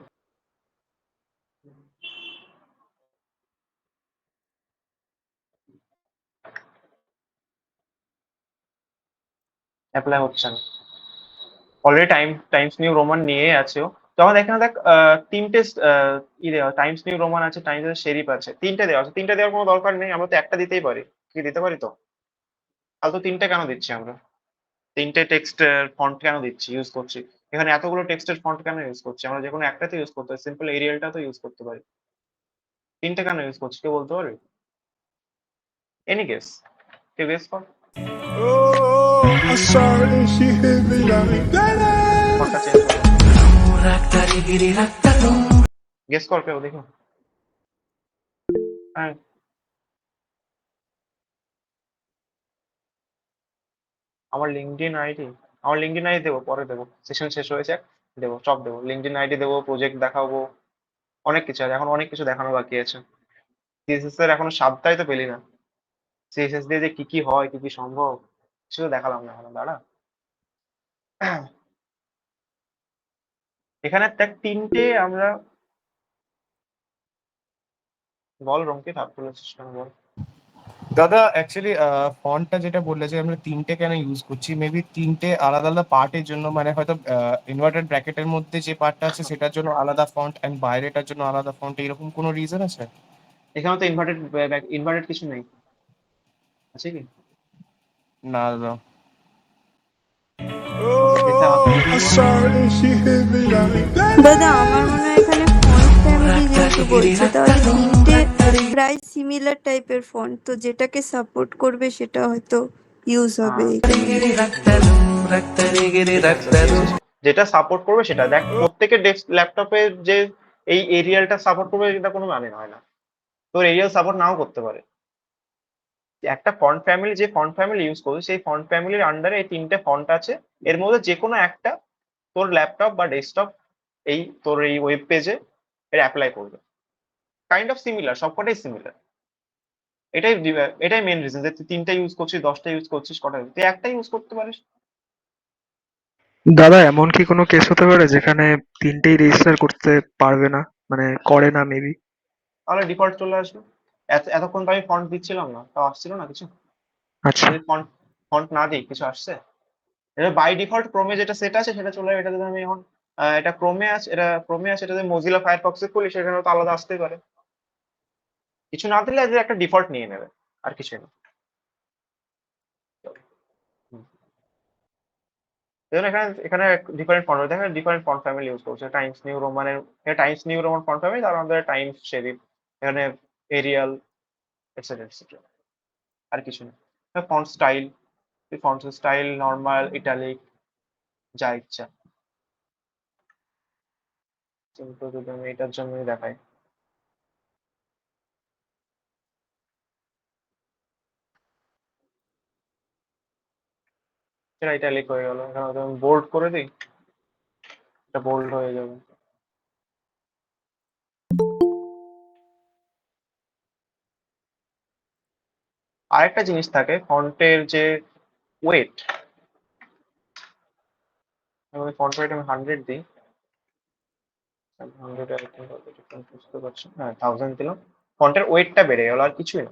অ্যাপ্লাই হচ্ছে না, অলরেডি টাইমস নিউ রোমান নিয়ে আছে ও। যখন এখানে দেখ তিনটে দেওয়া, টাইমস নিউ রোমান আছে, টাইমস শেরিফ আছে, তিনটে দেওয়া আছে। তিনটে দেওয়ার কোনো দরকার নেই, আমরা তো একটা দিতেই পারি। কি দিতে পারি তো, তাহলে তো তিনটে কেন দিচ্ছি আমরা? তিনটে টেক্সটের ফন্ট কেন দিচ্ছি, ইউজ করছি? এখানে এতগুলো টেক্সটের ফন্ট কেন ইউজ করছি? আমরা যে কোনো একটাতে ইউজ করতে পারি, সিম্পল এরিয়ালটা তো ইউজ করতে পারি। তিনটে কেন ইউজ করছি কেউ বলতে পারবি? এনি গেস, কেউ গেস কর। Oh, I saw it and she hit me like that. ফন্টটা চেঞ্জ করো, গেস কর কেউ, দেখো। হ্যাঁ, আমার লিঙ্কডইন আইডি দেবো, পরে দেবো, সেশন শেষ হয়েছে, দেবো, সব দেবো, লিঙ্কডইন আইডি দেবো, প্রজেক্ট দেখাবো, অনেক কিছু আছে, এখন অনেক কিছু দেখানো বাকি আছে। সিএসএস এর এখনো স্বাদটাই তো পেলি না, সিএসএস দিয়ে যে কি কি হয়, কি কি সম্ভব, কিছু তো দেখালাম না এখন, দাঁড়া। এখানে দেখ তিনটে আমরা, বল রঙ্কিত, হাত তুলেছিস কেন বল। দাদা অ্যাকচুয়ালি ফন্টটা যেটা বললে যে আমরা তিনটে কেন ইউজ করছি, মেবি তিনটে আলাদা আলাদা পার্টের জন্য, মানে হয়তো ইনভার্টেড ব্র্যাকেটের মধ্যে যে পার্টটা আছে সেটার জন্য আলাদা ফন্ট এন্ড বাইরেটার জন্য আলাদা ফন্ট, এরকম কোনো রিজন আছে? এখানে তো ইনভার্টেড কিছু নেই, আছে কি? না দাদা। Oh, I saw it and she hit me like that. দাদা আমার মনে হয় এখানে ফন্ট ফ্যামিলি যেহেতু বলছে তাহলে তিনটে প্রায় সিমিলার টাইপের ফন্ট, তো যেটাকে সাপোর্ট করবে সেটা হয়তো ইউজ হবে এখানে। যেটা সাপোর্ট করবে সেটা দেখ, প্রত্যেকের ল্যাপটপে যে এই এরিয়ালটা সাপোর্ট করবে এটা কোনো মানে হয় না, তোর এরিয়াল সাপোর্ট নাও করতে পারে। একটা ফন্ট ফ্যামিলি, যে ফন্ট ফ্যামিলি ইউজ করবে সেই ফন্ট ফ্যামিলির আন্ডারে এই তিনটে ফন্ট আছে, এর মধ্যে যে কোনো একটা তোর ল্যাপটপ বা ডেস্কটপ, এই তোর এই ওয়েব পেজে এটা অ্যাপ্লাই করবে। কাইন্ড অফ সিমিলার, সবকটাই সিমিলার। এটাই মেন রিজন যে তুই তিনটা ইউজ করছিস, 10টা ইউজ করছিস, কটা তুই একটা ইউজ করতে পারিস। দাদা এমন কি কোনো কেস হতে পারে যেখানে তিনটেই রেজিস্টার করতে পারবে না, মানে করে না মেবি? তাহলে ডিফল্ট চলে আসবে। এতক্ষণ তো আমি ফন্ট দিচ্ছিলাম না, তাও আসছিল না কিছু। আচ্ছা, যদি ফন্ট ফন্ট না দিই কিছু আসছে? এটা বাই ডিফল্ট ক্রোমে যেটা সেট আছে সেটা চলে যাবে। এটা যদি আমি এখন এটা ক্রোমে আছে, এটা যদি মোজিলা ফায়ারফক্সে খুলি সেখানে তো আলাদা আসতেই পারে। কিছু না দিলে যে একটা ডিফল্ট নিয়ে নেবে, আর কিছুই না। হুম। এখানে এখানে ডিফারেন্ট ফন্ট দেখেন, ডিফারেন্ট ফন্ট ফ্যামিলি ইউজ করছে। টাইমস নিউ রোমানের, এটা Times new Roman font family, তার মধ্যে টাইমস শেরিফ, এখানে এরিয়াল, এটসেট্রা এটসেট্রা, আর কিছু না। Font style, font style normal, italic, যা ইচ্ছা। কিন্তু যদি আমি এটার জন্যই দেখাই, এটা ইটালিক হয়ে গেল। এখানে যদি আমি বোল্ড করে দিই, এটা বোল্ড হয়ে যাবে। আরেকটা জিনিস থাকে ফন্টের যে ওয়েট, ফন্ট ওয়েট আমি 100 দিই, 100 বুঝতে পারছি, হ্যাঁ 1000 দিলাম, ফন্টের ওয়েটটা বেড়ে গেল, আর কিছুই না।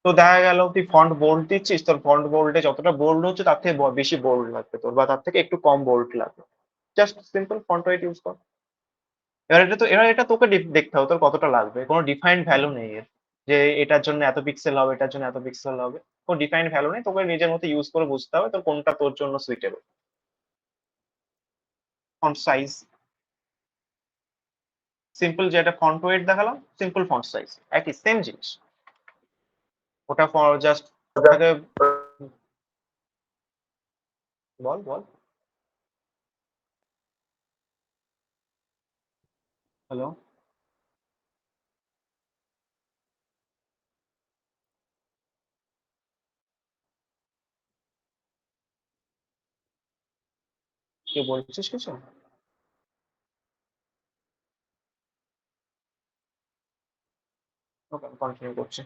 তো দেখা গেল তুই ফন্ট বোল্ড দিচ্ছিস, তোর ফন্ট বোল্ডে যতটা বোল্ড হচ্ছে তার থেকে বেশি বোল্ড লাগবে তোর, বা তার থেকে একটু কম বোল্ড লাগবে। Just simple font wait use কর। এবার এটা তোকে দেখতে হবে তোর কতটা লাগবে, কোনো ডিফাইন্ড ভ্যালু নেই এর। যে এটার জন্য এত পিক্সেল হবে, এটার জন্য এত পিক্সেল হবে। কোনো ডিফাইন্ড ভ্যালু নেই, তোকে নিজের মতো ইউজ করে বুঝতে হবে তোর কোনটা তোর জন্য সুইটেবল। ফন্ট সাইজ, সিম্পল যেটা ফন্ট ওয়েট দেখালাম, সিম্পল ফন্ট সাইজ একই সেম জিনিস। ওটা ফর জাস্ট ওটাকে বল বল। হ্যালো, কে বলছিস কিছু? ওকে, কন্টিনিউ করছি।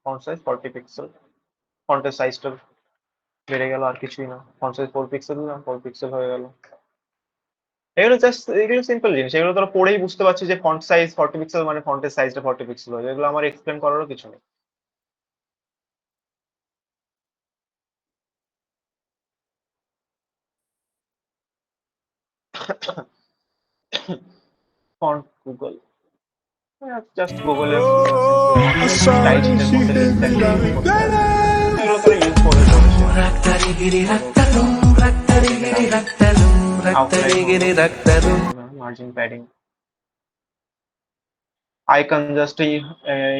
ফন্ট সাইজ 40 পিক্সেল, ফন্টের সাইজটা বেড়ে গেল আর কিছুই না। ফন্ট সাইজ 4 পিক্সেল দিলাম, 4 পিক্সেল হয়ে গেল। এগুলো জাস্ট, এগুলো সিম্পল জিনিস, এগুলো তোরা পড়েই বুঝতে পারছিস যে ফন্ট সাইজ 40 পিক্সেল মানে ফন্টের সাইজটা 40 পিক্সেল হয়ে যায়। এগুলো আমার এক্সপ্লেন করারও কিছু নেই। ফন্ট গুগল, জাস্ট গুগলের Oh, I saw style that শিটের she মধ্যে hit লিস্টটা me ক্রিয়েট like করতে that. হবে। এগুলো তোরা ইউজ করে margin padding, icon just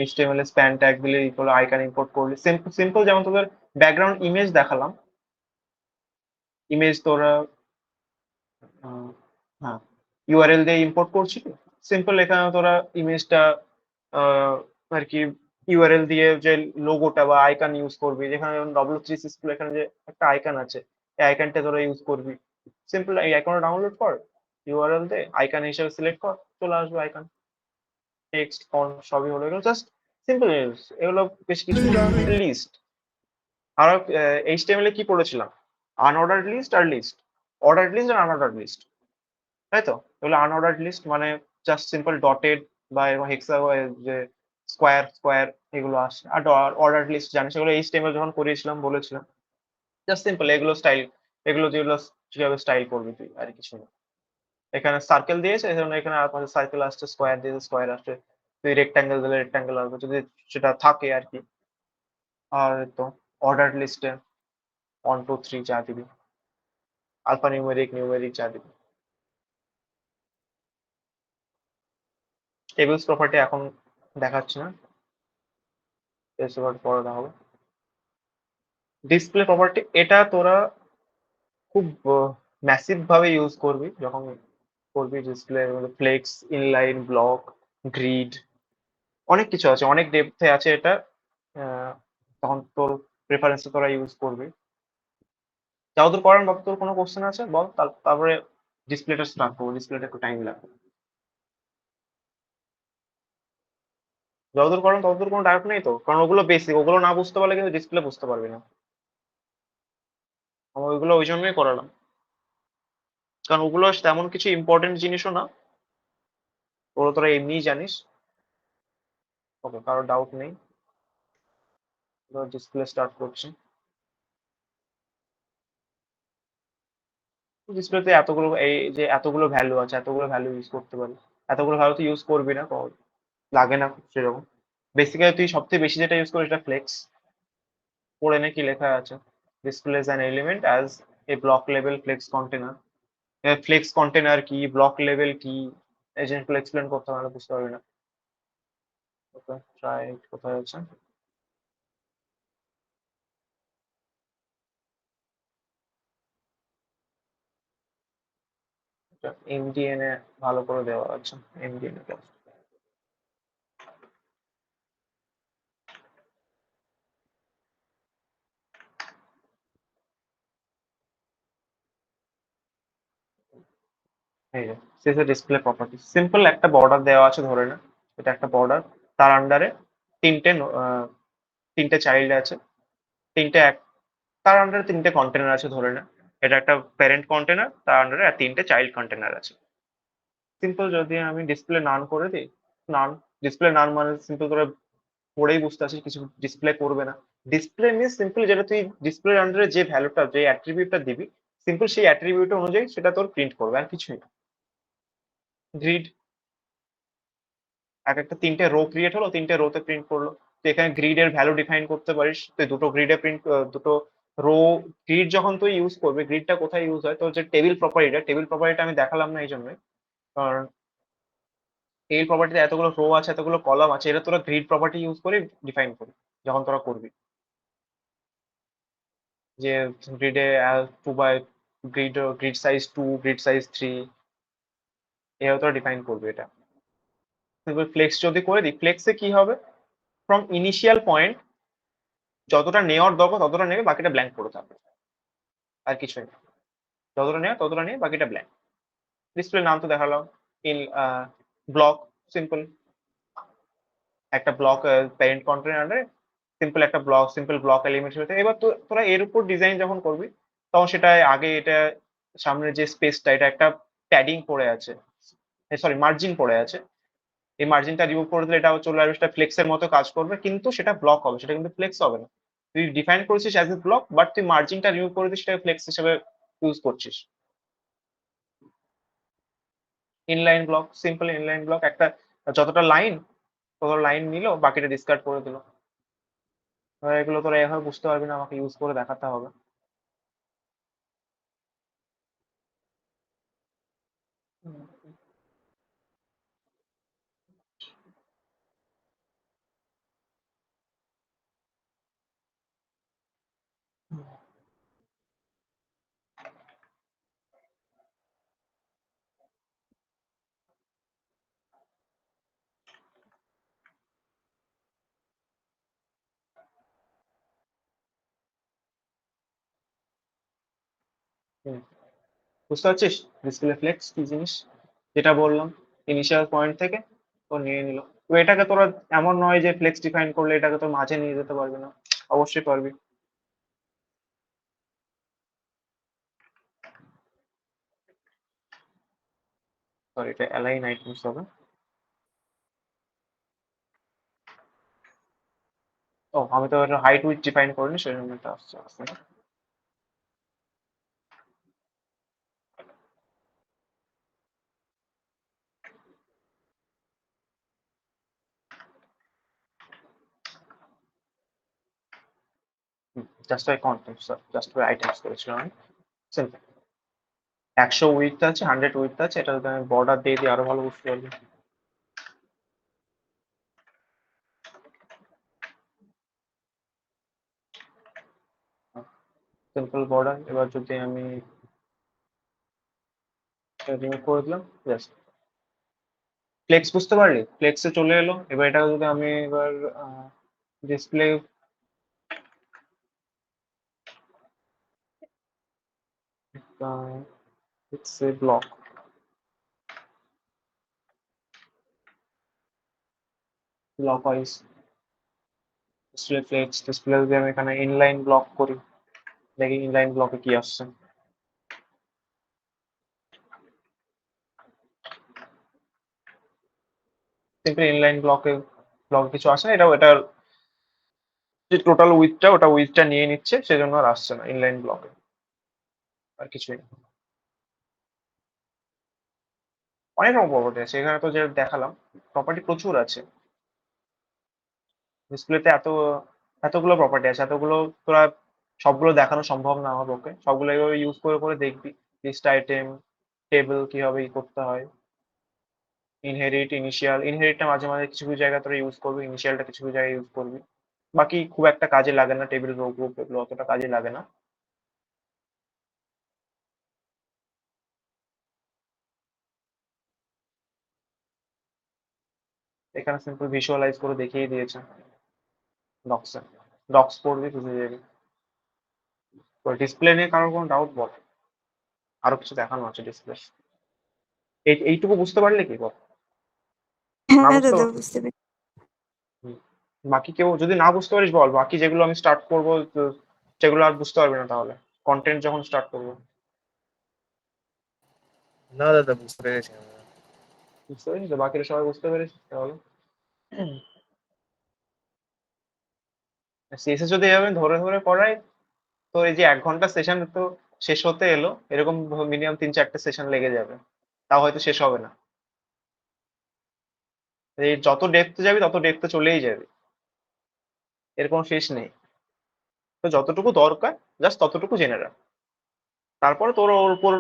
HTML এ স্প্যান ট্যাগ দিলে এগুলো আইকন ইম্পোর্ট করলে সিম্পল সিম্পল। যেমন তোদের ব্যাকগ্রাউন্ড ইমেজ দেখালাম, ইমেজ তোরা হ্যাঁ ইউআরএল দিয়ে ইম্পোর্ট করছি। সিম্পল এখানে তোরা ইমেজটা আর কি ইউআরএল দিয়ে যে লোগোটা বা আইকন ইউজ করবি, যেখানে W3C এখানে যে একটা আইকন আছে, এই আইকনটা তোরা ইউজ করবি। সিম্পল এই আইকনটা ডাউনলোড কর, ইউআরএল দে, আইকন হিসেবে সিলেক্ট কর, চলে আসবে আইকন, টেক্সট ফন্ট সবই হলো। এগুলো জাস্ট সিম্পল জিনিস, এগুলো বেশ কিছু লিস্ট। আর এইচটিএমএল এ কি পড়েছিলাম? আনঅর্ডার্ড লিস্ট আর লিস্ট, অর্ডার্ড লিস্ট আর আনঅর্ডার্ড লিস্ট, তাই তো? এগুলো আনঅর্ডার্ড লিস্ট মানে জাস্ট সিম্পল ডটেড বা এরকম হেক্সা যে স্কোয়ার স্কোয়ার এগুলো আসে। আর অর্ডার্ড লিস্ট জানিস, এগুলো এইচটিএমএল যখন করিয়েছিলাম বলেছিলাম। জাস্ট সিম্পল এগুলো স্টাইল, এগুলো যেগুলো কিভাবে স্টাইল করবি তুই, আর কিছু না। এখানে সার্কেল দিয়েছে, এখানে আর পাশে সার্কেল আসছে, স্কোয়ার দিয়েছে স্কোয়ার আসছে, তুই রেক্ট্যাঙ্গেল দিলে রেক্ট্যাঙ্গেল আসবে যদি সেটা থাকে আর কি। আর তো অর্ডার্ড লিস্টে 1 2 3 যা দিবি, আলফা নিউমেরিক নিউমেরিক যা দিবি। টেবিলস প্রপার্টি এখন দেখাচ্ছি না, পরে দেখাবো। ডিসপ্লে প্রপার্টি এটা তোরা খুব ম্যাসিভ ভাবে ইউজ করবি যখন করবি display, flex, inline, block, grid, অনেক কিছু আছে, অনেক ডেপথে আছে এটা। তখন তোর প্রেফারেন্সে তোরা ইউজ করবি। যতদূর করার বাবা, তোর কোনো কোশ্চেন আছে বল, তারপরে ডিসপ্লেটা স্টার্ট করবো। ডিসপ্লেটা একটু টাইম লাগবে। যতদূর করার ততদূর কোনো ডাউট নেই তো, কারণ ওগুলো বেসিক, ওগুলো না বুঝতে পারলে কিন্তু ডিসপ্লে বুঝতে পারবি না। আমি ওইগুলো ওই জন্যই করালাম, কারণ ওগুলো তেমন কিছু ইম্পর্টেন্ট জিনিসও না, ওগুলো তোরা এমনিই জানিস। ওকে, কারো ডাউট নেই, ডিসপ্লে স্টার্ট করছি। ডিসপ্লেতে এতগুলো, এই যে এতগুলো ভ্যালু আছে, এতগুলো ভ্যালু ইউজ করতে পারি। এতগুলো ভ্যালু তো ইউজ করবি না, লাগে না সেরকম। বেসিক্যালি তুই সবথেকে বেশি যেটা ইউজ করিস সেটা ফ্লেক্স। পড়ে নে কি লেখা আছে, displays an element as a block level flex container। Flex container কি, ব্লক লেভেল কি, এই জিনিসগুলো এক্সপ্লেন করতে হবে, বুঝতে পারবি না। ওকে, ট্রাই কোথায় আছে? এমডিএন এ ভালো করে দেওয়া আছে, এমডিএন এ এই যে শেষে ডিসপ্লে প্রপার্টি, সিম্পল একটা বর্ডার দেওয়া আছে ধরে না, এটা একটা বর্ডার, তার আন্ডারে তিনটে তিনটে চাইল্ড আছে, তিনটে তার আন্ডারে তিনটে কন্টেনার আছে ধরে না। এটা একটা প্যারেন্ট কন্টেনার, তার আন্ডারে আর তিনটে চাইল্ড কন্টেনার আছে। সিম্পল যদি আমি ডিসপ্লে নান করে দিই, নান, ডিসপ্লে নান মানে সিম্পল তোরা পড়েই বুঝতে পারছিস কিছু ডিসপ্লে করবে না। ডিসপ্লে মিনস সিম্পল যেটা তুই ডিসপ্লের আন্ডারে যে ভ্যালুটা, যে অ্যাট্রিবিউটটা দিবি, সিম্পল সেই অ্যাট্রিবিউট অনুযায়ী সেটা তোর প্রিন্ট করবে, আর কিছুই না। গ্রিড একটা 3টে রো ক্রিয়েট হলো, 3টে রোতে প্রিন্ট করলো। তো এখানে গ্রিড এর ভ্যালু ডিফাইন করতে পারিস, তুই দুটো গ্রিডে প্রিন্ট, দুটো রো। গ্রিড যখন তুই ইউজ করবি, গ্রিডটা কোথায় ইউজ হয়, তোর যে টেবিল প্রপার্টিটা আমি দেখালাম না এই জন্যই, কারণ টেবিল প্রপার্টিতে এতগুলো রো আছে, এতগুলো কলাম আছে, এটা তোরা গ্রিড প্রপার্টি ইউজ করে ডিফাইন করবি যখন তোরা করবি। যে গ্রিডে 2 by grid size 2, grid size 3, এভাবে তোরা ডিফাইন করবি এটা। এবার ফ্লেক্স যদি করে দিই, ফ্লেক্সে কি হবে, ফ্রম ইনিশিয়াল পয়েন্ট যতটা নেওয়ার দরকার ততটা নেবে, বাকিটা ব্ল্যাঙ্ক পড়ে থাকবে, আর কিছুই না। যতটা নেওয়া ততটা নিয়ে বাকিটা ব্ল্যাঙ্ক। ডিসপ্লে নাম তো দেখালাম, ইন ব্লক, সিম্পল একটা ব্লক, প্যারেন্ট কন্টেন্ট আন্ডারে সিম্পল ব্লক এলিমেন্ট হতে। এবার তোরা এর উপর ডিজাইন যখন করবি, তখন সেটা আগে এটা সামনের যে স্পেসটা, এটা একটা প্যাডিং পড়ে আছে, সরি মার্জিন পড়ে আছে, এই মার্জিনটা রিমুভ করে দিলে এটা চলে আসবে, সেটা ফ্লেক্সের মতো কাজ করবে, কিন্তু সেটা ব্লক হবে, সেটা কিন্তু ফ্লেক্স হবে না। তুই ডিফাইন করেছিস অ্যাজ এ ব্লক, বাট তুই মার্জিনটা রিমুভ করে দিস, সেটা ফ্লেক্স হিসেবে ইউজ করছিস। Inline block, simple inline block, একটা যতটা লাইন নিল, বাকিটা ডিসকার্ড করে দিল। এগুলো তোরা এভাবে বুঝতে পারবি না, আমাকে ইউজ করে দেখাতে হবে। হুম, বুঝতে পারছিস ডিসপ্লে ফ্লেক্স কি জিনিস, যেটা বললাম ইনিশিয়াল পয়েন্ট থেকে তো নিয়ে নিল। তো এটাকে তোরা এমন নয় যে ফ্লেক্স ডিফাইন করলে এটাকে তোর মাঝে নিয়ে যেতে পারবি না, অবশ্যই পারবি। সরি, এটা অ্যালাইন আইটেমস হবে। ও, আমি তো এটা হাইট উইথ ডিফাইন করিনি, সেই জন্য এটা আসছে আসছে না। Just by content, just by items করেছিলাম আমি, সিম্পল। 100 উইথ আছে, 100 উইথ আছে, এটা যদি আমি বর্ডার দিয়ে দিই আরো ভালো বুঝতে পারবি। Simple border. এবার যদি আমি রিমুভ করে দিলাম, জাস্ট ফ্লেক্স, বুঝতে পারলি, ফ্লেক্সে চলে এলো। এবার এটা যদি আমি এবার display block, wise display flakes, display যদি আমি এখানে ইনলাইন ব্লক করি, দেখি ইনলাইন ব্লকে কি আসছে। সিম্পল ইনলাইন ব্লক কিছু আসে না, এটার যে টোটাল উইথটা, ওটা উইথটা নিয়ে নিচ্ছে, সেজন্য আর আসছে না ইনলাইন ব্লকে, আর কিছুই না। অনেক রকম প্রপার্টি আছে এখানে, তো যে দেখালাম প্রপার্টি প্রচুর আছে ডিসপ্লেতে, এতগুলো প্রপার্টি আছে, এতগুলো তোরা সবগুলো দেখানো সম্ভব না আমার পক্ষে। সবগুলো এভাবে ইউজ করে করে দেখবি, লিস্ট আইটেম, টেবিল কিভাবে করতে হয়, ইনহেরিটটা মাঝে মাঝে কিছু কিছু জায়গায় তোরা ইউজ করবি, ইনিশিয়ালটা কিছু কিছু জায়গায় ইউজ করবি, বাকি খুব একটা কাজে লাগে না। টেবিল রো গ্রুপ এগুলো অতটা কাজে লাগে না। এখানে সিম্পল ভিজুয়ালাইজ করে দেখিয়ে দিয়েছে ডক্সে। ডক্স পড়বি, বুঝে যাবি। তো ডিসপ্লে নিয়ে কারোর কোনো ডাউট বল, আরো কিছু দেখানো আছে ডিসপ্লে, এইটুকু বুঝতে পারলে কি বল? না হ্যাঁ বুঝতে দাদা, পারলে বুঝতে পেরেছি। বাকি কেউ যদি না বুঝতে পারিস বল, বাকি যেগুলো আমি স্টার্ট করবো সেগুলো আর বুঝতে পারবি না তাহলে, কন্টেন্ট যখন স্টার্ট করবো। না দাদা, বুঝতে পেরেছি আমি। বুঝতে পেরেছিস তো? বাকিরা সবাই বুঝতে পেরেছিস তাহলে? সিএসএস যদি এভাবে ধরে ধরে করাই, তো এই যে 1 ঘন্টা সেশন, তো শেষ হতে এলো এরকম মিনিমাম 3-4টে সেশন লেগে যাবে, তাও হয়তো শেষ হবে না। এই যত ডেপথে যাবি তত ডেপথে চলেই যাবে, এর কোনো শেষ নেই। তো যতটুকু দরকার জাস্ট ততটুকু জেনে রাখ, তারপরে তোর ওর উপর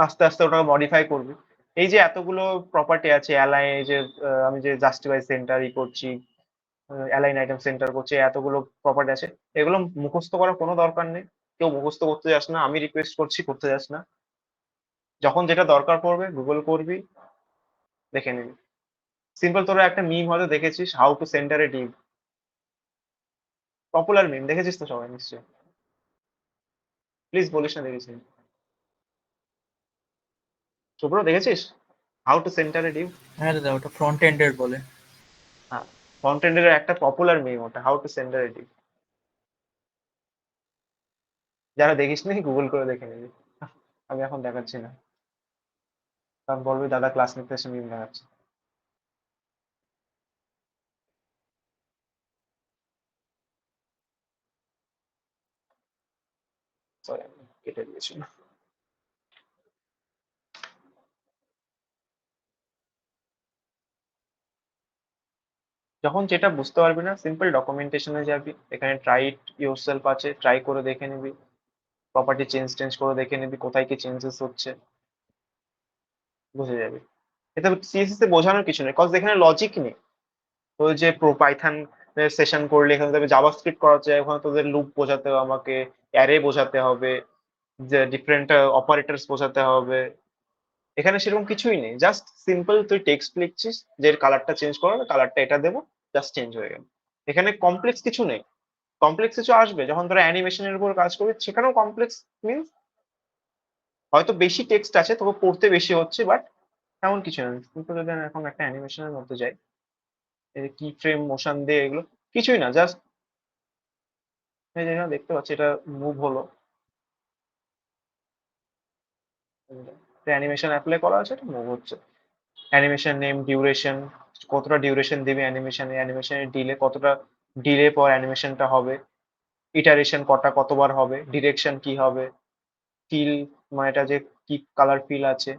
আস্তে আস্তে ওটাকে মডিফাই করবি। এই যে এতগুলো প্রপার্টি আছে অ্যালাইন, এই যে আমি যে জাস্টিফাই সেন্টার ই করছি, অ্যালাইন আইটেম সেন্টার করছি, এতগুলো প্রপার্টি আছে, এগুলো মুখস্থ করার কোনো দরকার নেই। কেউ মুখস্থ করতে যাস না, আমি রিকোয়েস্ট করছি করতে যাস না। যখন যেটা দরকার পড়বে গুগল করবি, দেখে নিবি। সিম্পল, তোরা একটা মিম হয়তো দেখেছিস, how to centre a div, popular meme, দেখেছিস তো সবাই নিশ্চয়ই। প্লিজ বলিস না দেখেছিস। শুভ্র দেখেছিস how to centre a Depp? হ্যাঁ দাদা, ওটা ফ্রন্ট এন্ডের বলে। হ্যাঁ, ফ্রন্ট এন্ডের একটা পপুলার মিম ওটা, how to centre a Depp. যারা দেখিস নি গুগল করে দেখে নিবি, আমি এখন দেখাচ্ছি না, কারণ বলবি দাদা ক্লাস নিতে এসে মিম দেখাচ্ছে। সরি, আমি কেটে দিয়েছি। যখন যেটা বুঝতে পারবি না সিম্পল ডকুমেন্টেশনে যাবি, এখানে ট্রাই ইট ইয়োরসেলফ আছে, ট্রাই করে দেখে নিবি, প্রপার্টি চেঞ্জ টেঞ্জ করে দেখে নিবি কোথায় কি চেঞ্জেস হচ্ছে, বুঝে যাবি। এতে সিএসএস এ বোঝানোর কিছু নেই, কজ এখানে লজিক নেই। তো যে প্রো পাইথন সেশন করলে এখানে তবে জাভাস্ক্রিপ্ট করা যায়, ওখানে তোদের লুপ বোঝাতে হবে, আমাকে অ্যারে বোঝাতে হবে, যে ডিফারেন্ট অপারেটরস বোঝাতে হবে। এখানে সেরকম কিছুই নেই, জাস্ট সিম্পল তুই টেক্সট লিখছিস যে কালারটা চেঞ্জ করো, কালারটা এটা দেবো, জাস্ট চেঞ্জ হয়ে গেল। এখানে কমপ্লেক্স কিছু নেই। কমপ্লেক্স কিছু আসবে যখন তোরা অ্যানিমেশনের উপর কাজ করবি, সেখানেও কমপ্লেক্স মিনস হয়তো বেশি টেক্সট আছে, তোকে পড়তে বেশি হচ্ছে, বাট এমন কিছু না। কিন্তু যদি আমি এখন একটা অ্যানিমেশনের মধ্যে যাই, কি ফ্রেম মোশন দিয়ে এগুলো কিছুই না, জাস্ট এই যে এখানে দেখতে পাচ্ছি এটা মুভ হলো, অ্যানিমেশন অ্যাপ্লাই করা আছে, এটা মুভ হচ্ছে। অ্যানিমেশন নেম, ডিউরেশন, কতটা ডিউরেশন দিবি অ্যানিমেশনে, অ্যানিমেশনের ডিলে কতটা, ডিলে পর অ্যানিমেশনটা হবে, ইটারেশন কটা কতবার হবে, ডিরেকশন কি হবে, ফিল মানে এটা যে কি কালার ফিল আছে,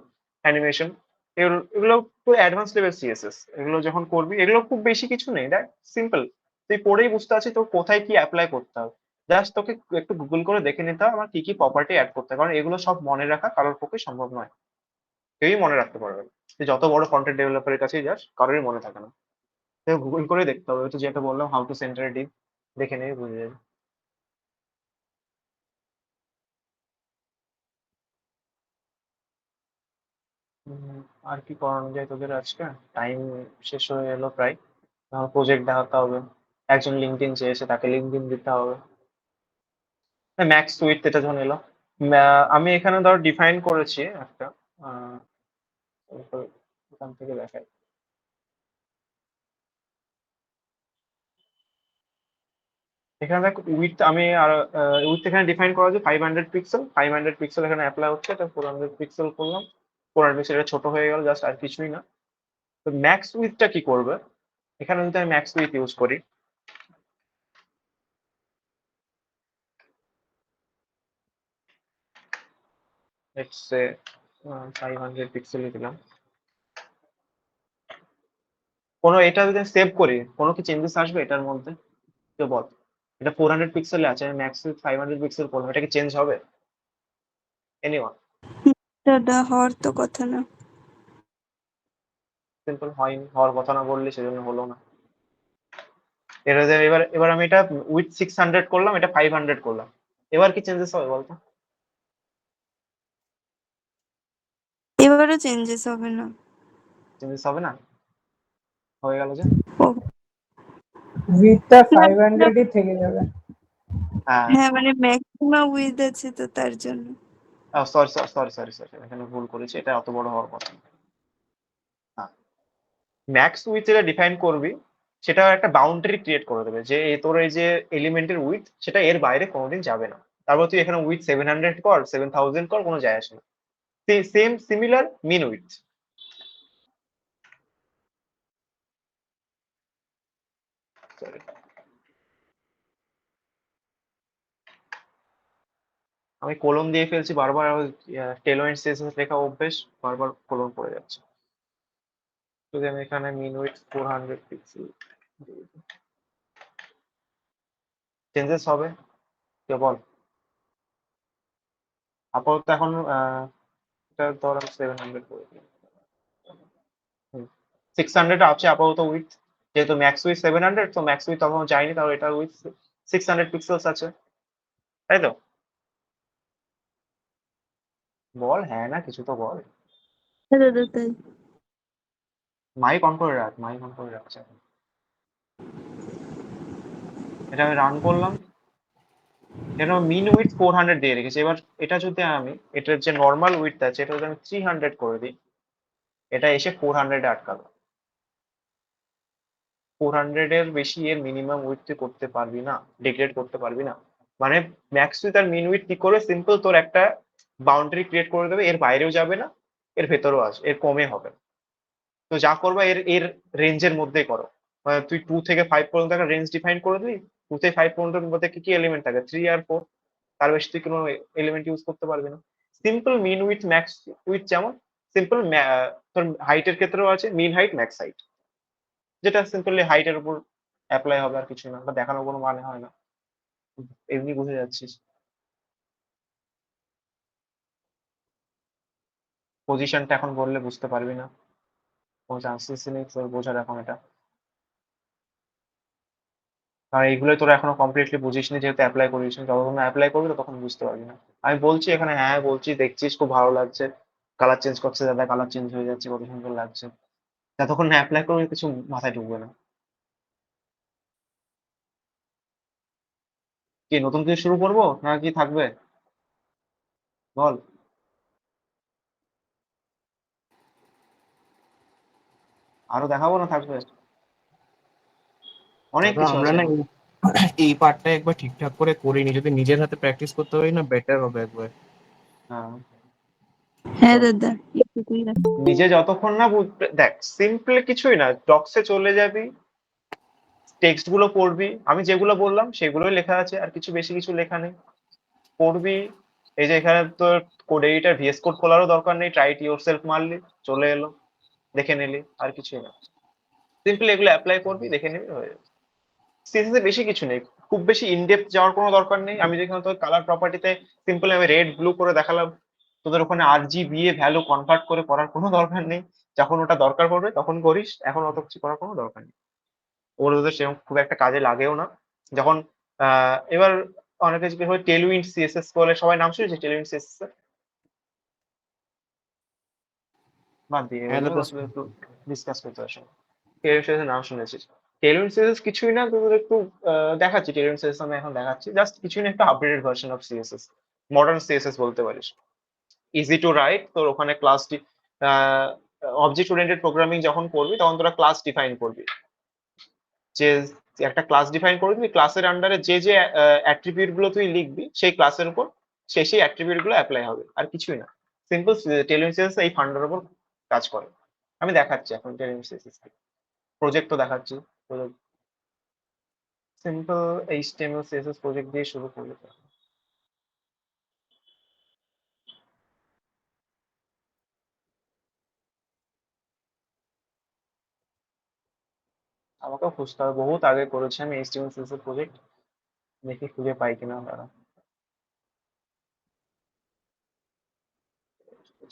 অ্যানিমেশন, এগুলো এগুলো পুরো অ্যাডভান্স লেভেল সিএসএস। এগুলো যখন করবি, এগুলো খুব বেশি কিছু নেই, দেখ সিম্পল, তুই পড়েই বুঝতে পারছিস তোর কোথায় কি অ্যাপ্লাই করতে হবে। জাস্ট তোকে একটু গুগল করে দেখে নিতে হবে আমার কি কি প্রপার্টি অ্যাড করতে হবে, কারণ এগুলো সব মনে রাখা কারোর পক্ষে সম্ভব নয়, কেউই মনে রাখতে পারবে না। তুই যত বড় কন্টেন্ট ডেভেলপারের কাছেই যাস, কারোরই মনে থাকে না। তোকে গুগল করে দেখতে হবে, তো যেটা বললাম how to centre a Depp, দেখে নিবি বুঝে যাবি। আর কি করানো যায় তোদের আজকে, টাইম শেষ হয়ে এলো প্রায়, প্রজেক্ট দেখাতে হবে, একজন লিঙ্কডইন চেয়েছে তাকে লিঙ্কডইন দিতে হবে। ম্যাক্স সুইট এটা যখন এলো, আমি এখানে ধর ডিফাইন করেছি একটা, আহ, এখান থেকে দেখাই। এখানে দেখ উইথ, আমি আর উইথ এখানে ডিফাইন করা আছে 500 পিক্সেল, 500 পিক্সেল এখানে অ্যাপ্লাই হচ্ছে, এটা 400 পিক্সেল করলাম, 400 পিক্সেল এটা ছোট হয়ে গেল, জাস্ট আর কিছুই না। তো ম্যাক্স উইথটা কি করবে, এখানে যদি আমি ম্যাক্স উইথ ইউজ করি, লেটস সে 500 পিক্সেলই দিলাম, কোনো এটা যদি সেভ করি কোনো কি চেঞ্জেস আসবে এটার মধ্যে, কেউ বল। এটা 400 পিক্সেলে আছে, আমি ম্যাক্স উইথ 500 পিক্সেল করলাম, এটা কি চেঞ্জ হবে এনিওয়ান? দাদা হওয়ার তো কথা না। সিম্পল হয়নি, হওয়ার কথা না বললে সেজন্য হলো না। এর এবার এবার আমি এটা উইথ 600 করলাম, এটা 500 করলাম, এবার কি চেঞ্জেস হবে বলতো? এবারও চেঞ্জেস হবে না। চেঞ্জেস হবে না, হয়ে গেল যে। ও উইথটা না, 500ই থেকে যাবে। হ্যাঁ, হ্যাঁ মানে ম্যাক্সিমাম উইথ আছে তো তার জন্য। সরি সরি সরি সরি, এখানে ভুল করেছি, এটা অত বড় হওয়ার কথা না। হ্যাঁ, ম্যাক্স উইথ যেটা ডিফাইন করবি সেটা একটা বাউন্ডারি ক্রিয়েট করে দেবে, যে তোর এই যে এলিমেন্টের উইথ সেটা এর বাইরে কোনোদিন যাবে না। তারপর তুই এখানে উইথ 700 কর, 7000 কর, কোনো যায় আসে না। Same similar min width. আমি কোলন দিয়ে ফেলছি বারবার, টেলওয়েন্ট সিএসএস লেখা অভ্যেস, বারবার কোলন পড়ে যাচ্ছে। যদি আমি এখানে মিন উইথ 400 পিক্সেল, চেঞ্জেস হবে কে বল? আপাতত এখন এটা ধর আমি 700 করে দিই। 600 আছে আপাতত উইথ, যেহেতু ম্যাক্স উইথ 700, তো ম্যাক্স উইথ তখন যায়নি, তাহলে এটা উইথ 600 পিক্সেলস আছে, তাই তো? বল হ্যাঁ না কিছু তো বল। হ্যাঁ দাদা তাই। মাইক অন করে রাখ, মাইক অন করে রাখছে। এটা আমি রান করলাম, যেন মিন উইথ 400 দিয়ে রেখেছি। এবার এটা যদি আমি এটার যে নর্মাল উইথ আছে এটা যদি আমি 300 করে দিই, এটা এসে 400 এ আটকালো। 400 এর বেশি এর মিনিমাম উইথ তুই করতে পারবি না, ডিগ্রেড করতে পারবি না। মানে ম্যাক্স উইথ আর মিন উইথ কি করে, সিম্পল তোর একটা বাউন্ডারি ক্রিয়েট করে দেবে, এর বাইরেও যাবে না, এর ভেতরেও আসবে, এর কমে হবে না। তো যা করবা এর এর রেঞ্জের মধ্যেই করো। মানে তুই 2 থেকে 5 পর্যন্ত একটা রেঞ্জ ডিফাইন করে দিলি, 2 থেকে 5 পর্যন্ত মধ্যে কি কি এলিমেন্ট থাকে, 3 আর 4, তার বেশি তুই কোনো এলিমেন্ট ইউজ করতে পারবি না। Simple min width max width, যেমন সিম্পল তোর হাইটের ক্ষেত্রেও আছে মিন হাইট ম্যাক্স হাইট, যেটা সিম্পলি হাইটের উপর অ্যাপ্লাই হবে আর কিছু না, বা দেখানোর কোনো মানে হয় না, এমনি বুঝে যাচ্ছিস। পজিশনটা এখন বললে বুঝতে পারবি না, কোনো চান্সেস নেই তোর বোঝার এখন এটা, কারণ এইগুলোই তোরা এখনো কমপ্লিটলি বুঝিসনি, যেহেতু অ্যাপ্লাই করিস নি। যতক্ষণ না অ্যাপ্লাই করবি তখন বুঝতে পারবি না। আমি বলছি এখানে হ্যাঁ বলছি, দেখছিস খুব ভালো লাগছে, কালার চেঞ্জ করছে দাদা, কালার চেঞ্জ হয়ে যাচ্ছে, কত সুন্দর লাগছে, যতক্ষণ না অ্যাপ্লাই করবি কিছু মাথায় ঢুকবে না। কি নতুন কিছু শুরু করবো না কি থাকবে বল? আরো দেখাবো না থাকবে? অনেক দাদা কিছু আমরা আছে না এখন। এই পার্টটা একবার ঠিকঠাক করে করিনি, যদি নিজের হাতে প্র্যাকটিস করতে পারি না বেটার হবে একবার। হ্যাঁ, হ্যাঁ তো দাদা এটুকুই রাখ। নিজে যতক্ষণ না বুঝবে, দেখ সিম্পল কিছুই না, ডক্সে চলে যাবি, টেক্সট গুলো পড়বি, আমি যেগুলো বললাম সেগুলোই লেখা আছে, আর কিছু বেশি কিছু লেখা নেই। পড়বি, এই যে এখানে তোর কোড এডিটর ভিএস কোড খোলারও দরকার নেই, ট্রাই ইট ইয়োরসেলফ মারলি চলে এলো, দেখে নিলি, আর কিছুই না। সিম্পলি এগুলো অ্যাপ্লাই করবি, দেখে নিবি, হয়ে যাবে। সিএসএস এ বেশি কিছু নেই, খুব বেশি ইনডেপথ যাওয়ার কোনো দরকার নেই। আমি যেখানে তোর কালার প্রপার্টিতে সিম্পলি আমি রেড ব্লু করে দেখালাম, তোদের ওখানে আরজিবিএ ভ্যালু কনভার্ট করে করার কোনো দরকার নেই। যখন ওটা দরকার পড়বে তখন করিস, এখন অত কিছু করার কোনো দরকার নেই। ওদের সেরকম খুব একটা কাজে লাগেও না। যখন এবার অনেকে জিজ্ঞেস করে টেলউইন্ড সিএসএস বলে, সবাই নাম শুনেছে টেলউইন্ড সিএসএস এর? বাদ দিয়ে হ্যাঁ এগুলো দাদা আসলে একটু ডিসকাস করতে আসে। টেলউইন্ড সিএসএস নাম শুনেছিস? টেলউইন্ড সিএসএস কিছুই না, তোদের একটু দেখাচ্ছি। টেলউইন্ড সিএসএস আমি এখন দেখাচ্ছি, জাস্ট কিছুই না, একটা updated version of CSS, modern CSS বলতে পারিস। ইজি টু রাইট, তোর ওখানে ক্লাস অবজেক্ট ওরিয়েন্টেড প্রোগ্রামিং যখন করবি তখন তোরা ক্লাস ডিফাইন করবি, যে একটা ক্লাস ডিফাইন করবি, ক্লাসের আন্ডারে যে যে অ্যাট্রিবিউট গুলো তুই লিখবি সেই ক্লাসের উপর সেই অ্যাট্রিবিউট গুলো অ্যাপ্লাই হবে, আর কিছুই না। সিম্পল টেলউইন্ড সিএসএস এই ফান্ডার উপর কাজ করে। আমি দেখাচ্ছি এখন টেলউইন্ড সিএসএস প্রজেক্ট তো দেখাচ্ছি। সিম্পল এইচটিএমএল সিএসএস প্রজেক্ট দিয়ে শুরু করলে তো। আমাকেও খুঁজতে হবে, বহুত আগে করেছি আমি এইচটিএমএল সিএসএস প্রজেক্ট, দেখি খুঁজে পাই কিনা দাঁড়া।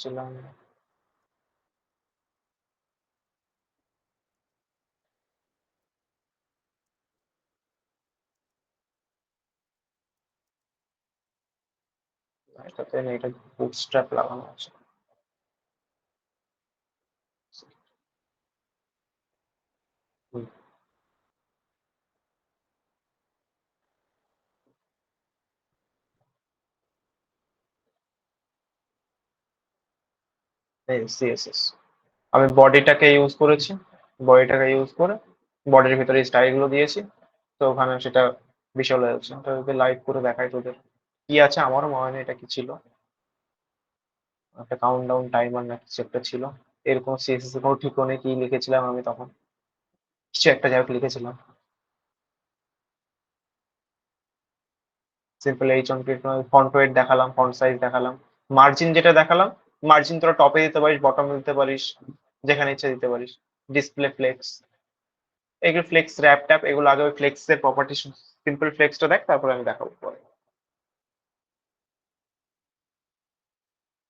ছিলাম এটাতে না, এটা বুটস্ট্র্যাপ লাগানো আছে। সিএসএস আমি বডিটাকে ইউজ করেছি, বডিটাকে ইউজ করে বডির ভিতরে স্টাইল গুলো দিয়েছি, তো ওখানে সেটা বিশাল হয়ে যাচ্ছে। ওটা যদি লাইভ করে দেখাই তোদের কি আছে, আমারও মনে হয় না এটা কি ছিল, একটা কাউন্টডাউন টাইমার না কিছু একটা ছিল এরকম। সিএসএস এর কোনো ঠিক নেই কি লিখেছিলাম আমি তখন, কিছু একটা যাই হোক লিখেছিলাম। Simple H on click font wait দেখালাম, ফন্ট সাইজ দেখালাম, মার্জিন যেটা দেখালাম, মার্জিন তোরা টপে দিতে পারিস, বটমে দিতে পারিস, যেখানে ইচ্ছা দিতে পারিস। ডিসপ্লে ফ্লেক্স, এগুলো ফ্লেক্স র্যাপ ট্যাপ, এগুলো আগে ওই ফ্লেক্স এর প্রপার্টি, সিম্পল ফ্লেক্সটা দেখ, তারপরে আমি দেখাবো পরে।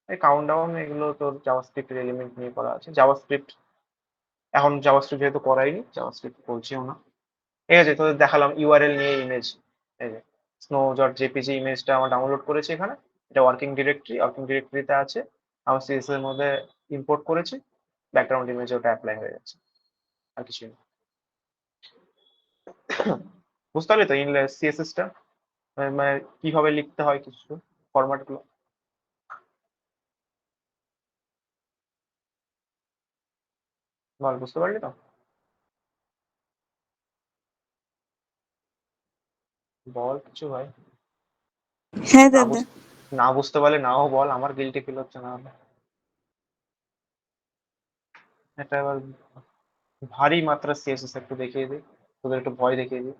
এই কাউন্টডাউন এগুলো তোর জাভাস্ক্রিপ্টের এলিমেন্ট নিয়ে করা আছে। জাভাস্ক্রিপ্ট এখন জাভাস্ক্রিপ্ট যেহেতু করাইনি, জাভাস্ক্রিপ্ট বলছিও না। ঠিক আছে, তোদের দেখালাম ইউআরএল নিয়ে ইমেজ। এই যে snow.jpg ইমেজটা আমার ডাউনলোড করেছি এখানে, এটা ওয়ার্কিং ডিরেক্টরিতে আছে, আমার সিএস এর মধ্যে ইম্পোর্ট করেছি, ব্যাকগ্রাউন্ড ইমেজে ওটা অ্যাপ্লাই হয়ে যাচ্ছে, আর কিছু না। বুঝতে পারলি তো সিএসএস টা মানে কিভাবে লিখতে হয়, কিছু ফরম্যাট গুলো? বল, বুঝতে পারলি তো? বল কিছু ভাই। হ্যাঁ না দাদা। না বুঝতে পারলে নাও বল, আমার গিল্টি ফিল হচ্ছে না হলে। এটা এবার ভারী মাত্রা সিএসএস একটু দেখিয়ে দিই, তোদের একটু ভয় দেখিয়ে দিই।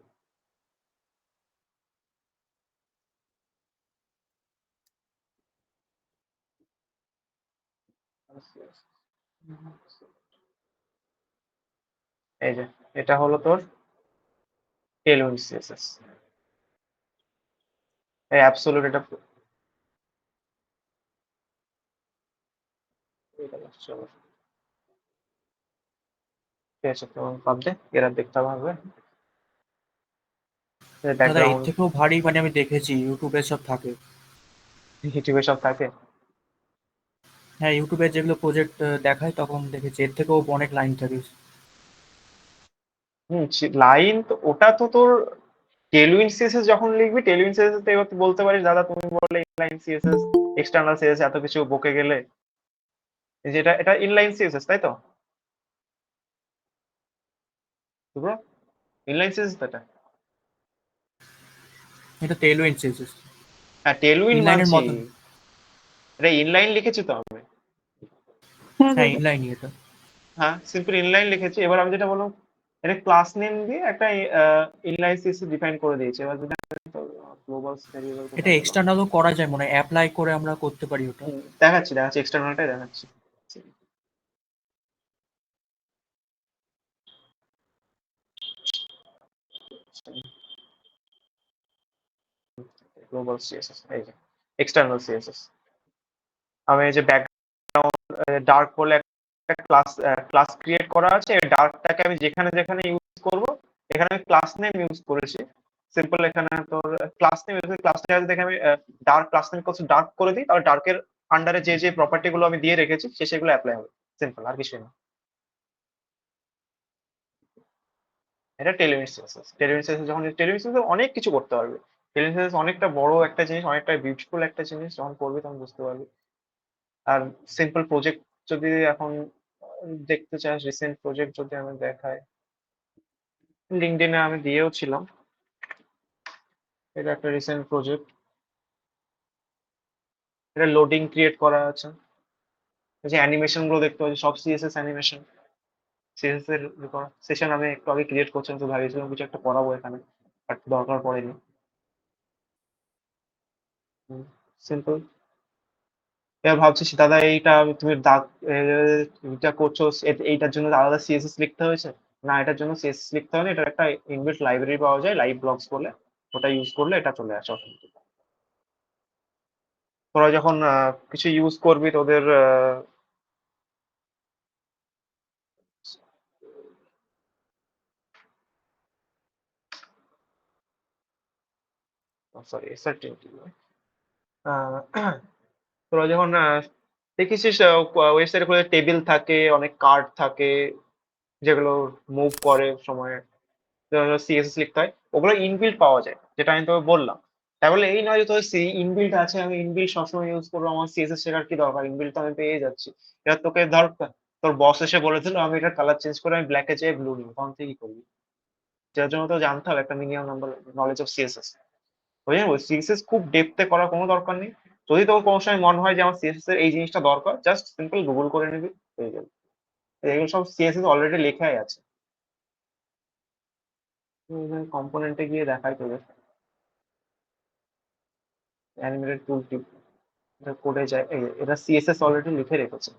এই যে এটা হলো তোর টেলউইন্ড সিএসএস, এই অ্যাবসোলুট এটা। চলো ঠিক আছে, তো বাদ দে, এরা দেখতে হবে। দাদা এর ব্যাকগ্রাউন্ড থেকেও ভারী মানে আমি দেখেছি ইউটিউবে সব থাকে। ইউটিউবে সব থাকে। হ্যাঁ, ইউটিউবে যেগুলো প্রজেক্ট দেখায় তখন দেখেছি এর থেকেও অনেক লাইন থাকে। লাইন তো ওটা তো তোর টেলউইন্ড সিএসএস যখন লিখবি, টেলউইন্ড সিএসএস তো এবার তুই বলতে পারিস দাদা তুমি বললে ইনলাইন সিএসএস, এক্সটার্নাল সিএসএস, এত কিছু বকে গেলে। এই যে এটা ইনলাইন সিএসএস তাই তো ব্রো? ইনলাইন সিএসএস তো এটা। এটা টেলউইন্ড সিএসএস, হ্যাঁ টেলউইন্ড ইনলাইনের মানছি, মতন। এটা ইনলাইন লিখেছি তো আমি। হ্যাঁ হ্যাঁ, দাদা। ইনলাইনই এটা। হ্যাঁ সিম্পল ইনলাইন লিখেছি। এবার আমি যেটা বললাম, এটা ক্লাস নেম দিয়ে একটা ইনলাইন সিএসএস ডিফাইন করে দিয়েছি। এবার যদি গ্লোবাল ভেরিয়েবল এটা কোথায় গেল, এক্সটার্নালও করা যায় মনে হয়, অ্যাপ্লাই করে আমরা করতে পারি ওটা। দেখাচ্ছি দেখাচ্ছি, এক্সটার্নালটাই দেখাচ্ছি। গ্লোবাল সিএসএস, এই যে এক্সটার্নাল সিএসএস। আমি এই যে ডার্ক বলে একটা ক্লাস ক্রিয়েট করা আছে, এই ডার্কটাকে আমি যেখানে যেখানে ইউজ করব, এখানে আমি ক্লাস নেম ইউজ করেছি। সিম্পল এখানে তোর ক্লাস নেম, ক্লাস নেম দেখে আমি ডার্ক ক্লাস নেম করছি, ডার্ক করে দিই, তাহলে ডার্কের আন্ডারে যে যে প্রপার্টি গুলো আমি দিয়ে রেখেছি সেগুলো অ্যাপ্লাই হবে। সিম্পল, আর কিছু না। এটা টেলিমিট সিএসএস। টেলিমিট সিএসএস যখন টেলিমিট সিএসএস অনেক কিছু করতে পারবে। টেলিমিট সিএসএস অনেকটা বড় একটা জিনিস, অনেকটা বিউটিফুল একটা জিনিস, যখন করবি তখন বুঝতে পারবি। আর সিম্পল প্রজেক্ট যদি এখন দেখতে চাস, রিসেন্ট প্রজেক্ট যদি আমি দেখাই, লিঙ্কডইনে আমি দিয়েও ছিলাম, এটা একটা রিসেন্ট প্রজেক্ট। এটা লোডিং ক্রিয়েট করা আছে, এই যে অ্যানিমেশন গুলো দেখতে পাচ্ছি সব সিএসএস অ্যানিমেশন। সিএসএস এর সেশন আমি একটু আগে ক্রিয়েট করছিলাম, তো ভাবিয়েছিলাম কিছু একটা করাবো এখানে, বাট দরকার পড়েনি। সিম্পল। এবার ভাবছিস দাদা এইটা তুমি দাগ এটা করছো, এইটার জন্য আলাদা সিএসএস লিখতে হয়েছে? না, এটার জন্য সিএসএস লিখতে হয় না, এটার একটা ইনবিল্ট লাইব্রেরি পাওয়া যায়, লাইভ ব্লগস বলে, ওটা ইউজ করলে এটা চলে আসে automatic। তোরা যখন কিছু ইউজ করবি তোদের সরি সার্টিনটি, তোরা যখন দেখেছিস ওয়েবসাইটে খুলে টেবিল থাকে, অনেক কার্ড থাকে যেগুলো মুভ করে সময়, সিএসএস লিখতে হয়, ওগুলো ইনবিল্ট পাওয়া যায়, যেটা আমি তোকে বললাম। তাই বলে এই নয় যে তোর সি ইনবিল্ট আছে আমি ইনবিল্ট সবসময় ইউজ করবো, আমার সিএসএস শেখার কি দরকার, ইনবিল্ট তো আমি পেয়ে যাচ্ছি। এবার তোকে ধর তোর বস এসে বলে দিল আমি এটা কালার চেঞ্জ করে আমি ব্ল্যাকে চাই ব্লু নিই, তখন তুই কি করবি? যার জন্য তো জানতে হবে একটা minimum number knowledge of CSS. ওই জন্য সিএসএস খুব ডেপথে করার কোনো দরকার নেই। যদি তোর কোনো সময় মনে হয় যে আমার সিএসএস এর এই জিনিসটা দরকার, জাস্ট সিম্পল গুগল করে নিবি, হয়ে যাবে। এগুলো সব সিএসএস অলরেডি লেখাই আছে। কম্পোনেন্টে গিয়ে দেখাই তোদের। অ্যানিমেটেড টুল টিপ এটা কোডে যায়, এটা সিএসএস অলরেডি লিখে রেখেছে।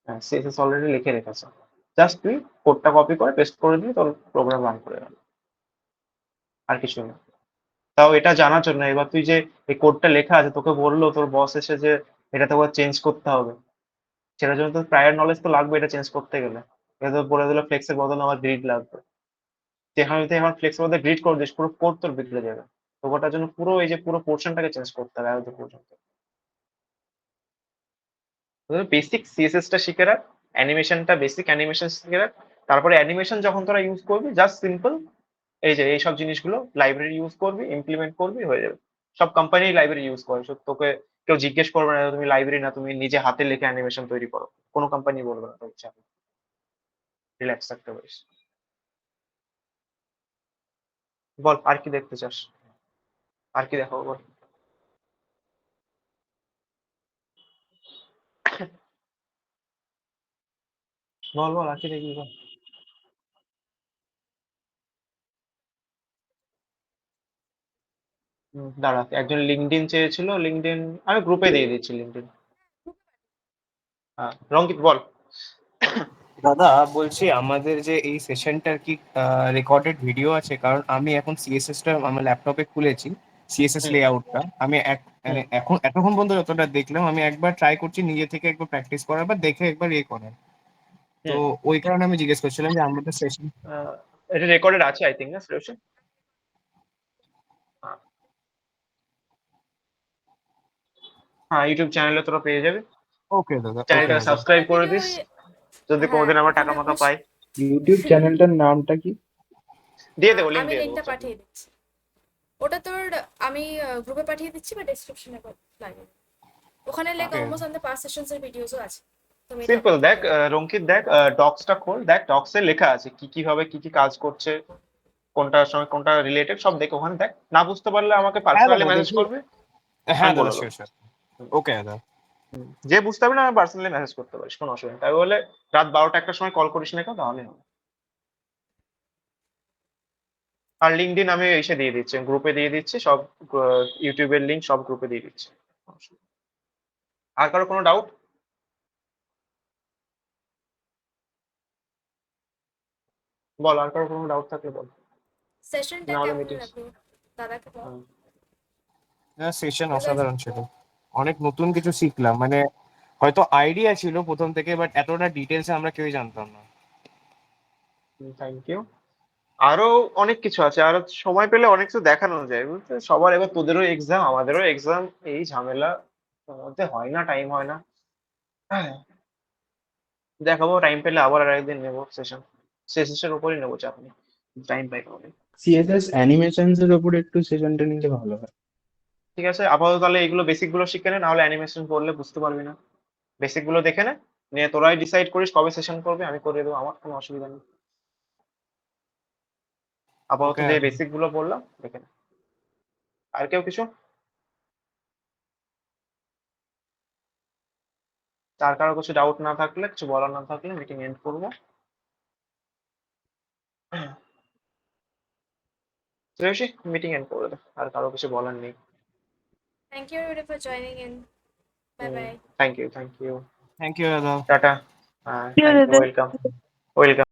হ্যাঁ, সিএসএস অলরেডি লিখে রেখেছে, জাস্ট তুই কোডটা কপি করে পেস্ট করে দিয়ে তোর প্রোগ্রাম রান করে গেল, আর কিছু না। তাও এটা জানার জন্য এবার তুই যে এই কোডটা লেখা আছে, তোকে বললো তোর বস এসে যে এটা তো চেঞ্জ করতে হবে, সেটার জন্য তো প্রায়র নলেজ তো লাগবে এটা চেঞ্জ করতে গেলে। এটা তো বলে দিল ফ্লেক্সের বদলে আমার গ্রিড লাগবে, যেখানে তুই আমার ফ্লেক্সের মধ্যে গ্রিড করে দিস পুরো কোড তোর বিগড়ে যাবে। তো ওটার জন্য পুরো এই যে পুরো পোর্শনটাকে চেঞ্জ করতে হবে এত পর্যন্ত। বেসিক সিএসএস টা শিখে রাখ, অ্যানিমেশনটা বেসিক অ্যানিমেশন শিখে রাখ, তারপরে অ্যানিমেশন যখন তোরা ইউজ করবি জাস্ট সিম্পল এই যে এইসব জিনিসগুলো লাইব্রেরি ইউজ করবি, ইমপ্লিমেন্ট করবি, হয়ে যাবে। সব কোম্পানি লাইব্রেরি ইউজ করে, so তোকে কেউ জিজ্ঞেস করবে না তুমি লাইব্রেরি না, তুমি নিজে হাতে লিখে অ্যানিমেশন তৈরি করো, কোনো কোম্পানি বলবে না, তো রিল্যাক্স থাকতে পারিস। বল আর কি দেখতে চাস, আর কি দেখাবো বল। বল বল আর কি দেখবি বল। দাঁড়া, একজন লিঙ্কডইন চেয়েছিল, লিঙ্কডইন আমি গ্রুপে দিয়ে দিচ্ছি লিঙ্কডইন। হ্যাঁ রঙ্কিত বল। দাদা বলছি আমাদের যে এই সেশনটার কি রেকর্ডেড ভিডিও আছে? কারণ আমি এখন সিএসএস টা আমার ল্যাপটপে খুলেছি, সিএসএস হুম, লেআউটটা আমি মানে হুম, এখন এতক্ষণ পর্যন্ত যতটা দেখলাম আমি একবার ট্রাই করছি নিজে থেকে একবার প্র্যাকটিস করার বা দেখে একবার ইয়ে করার। তো হুম। ওই কারণে আমি জিজ্ঞেস করছিলাম যে আমাদের সেশন। এটা রেকর্ডেড আছে আই থিঙ্ক না শ্রেয়সী? হ্যাঁ ইউটিউব চ্যানেলে তোরা পেয়ে যাবে, ওকে দাদা, ওকে চ্যানেলটা দাদা। সাবস্ক্রাইব করে থেকে দিস ওই যদি হ্যাঁ কোনোদিন আমরা টাকা ওখানে মাকা পাই। ইউটিউব চ্যানেলটার নামটা কি? দিয়ে দেবো, লিঙ্ক আমি দিয়ে দেবো লিঙ্কটা চাপ নেই। পাঠিয়ে দিচ্ছি। ওটা তোর আমি গ্রুপে পাঠিয়ে দিচ্ছি বা ডেসক্রিপশনে লাগবে। ওখানে like okay almost on the past sessions এর ভিডিওসও আছে, তুমি এটা সিম্পল দেখ, রঙ্কিত দেখ, ডক্সটা খোল, দেখ ডক্সে লেখা আছে কি কি ভাবে কি কি কাজ করছে, কোনটার সঙ্গে কোনটা রিলেটেড সব দেখে ওখানে দেখ। না বুঝতে পারলে আমাকে হ্যাঁ পার্সোনালি দাদা মেসেজ দেখি। করবে, হ্যাঁ আমি দাদা বলে দেবো। Sure sure. ওকে দাদা। যে বুঝতে পারবে না আমি পার্সোনালি মেসেজ করতে পারিস, কোনো অসুবিধা নেই। তাই বলে রাত 12টা 1টার সময় কল করিস না কেন, তাহলে হবে। আর লিঙ্কডইন আমি এসে দিয়ে দিচ্ছি, গ্রুপে দিয়ে দিচ্ছি সব, ইউটিউবের লিঙ্ক সব গ্রুপে দিয়ে দিচ্ছি। আর কারো কোনো ডাউট? বল, আর কারো কোনো ডাউট থাকলে বল, সেশনটা না হলে কেমন মিটিং। লাগলো দাদাকে বল। সেশন Because অসাধারণ ছিল, অনেক নতুন কিছু শিখলাম, মানে হয়তো আইডিয়া ছিল প্রথম থেকে বাট এতটা ডিটেলসে আমরা কেউই জানতাম না। Thank you. আরো অনেক কিছু আছে, আরো সময় পেলে অনেক কিছু দেখানো যায় বুঝতে। সবার এবার তোদেরও এক্সাম আমাদেরও এক্সাম, এই ঝামেলা ওর মধ্যে হয় না, টাইম হয় না। হ্যাঁ, দেখাবো টাইম পেলে আবার আর একদিন নেবো সেশন, সেশনের উপরই নেবো, চাপ নেই, টাইম পাই কবে। সিএসএস অ্যানিমেশনস এর উপর একটু সেশনটা নিলে ভালো হয়। ঠিক আছে, আপাতত তাহলে এগুলো বেসিক গুলো শিখে নে, নাহলে অ্যানিমেশন করলে বুঝতে পারবি না। বেসিক গুলো দেখে নে, নিয়ে তোরাই ডিসাইড করিস কবে সেশন করবে, আমি করে দেবো, আমার কোনো অসুবিধা নেই। আপাতত ওকে যে বেসিক গুলো বললাম দেখে নে। আর কেউ কিছু, তার কারো কিছু ডাউট না থাকলে, কিছু বলার না থাকলে মিটিং এন্ড করবো। শ্রেয়সী মিটিং এন্ড করে দে, আর কারো কিছু বলার নেই। Thank you everybody for joining in. Bye bye. Thank you, thank you, thank you দাদা। টাটা। Thank you, welcome, welcome.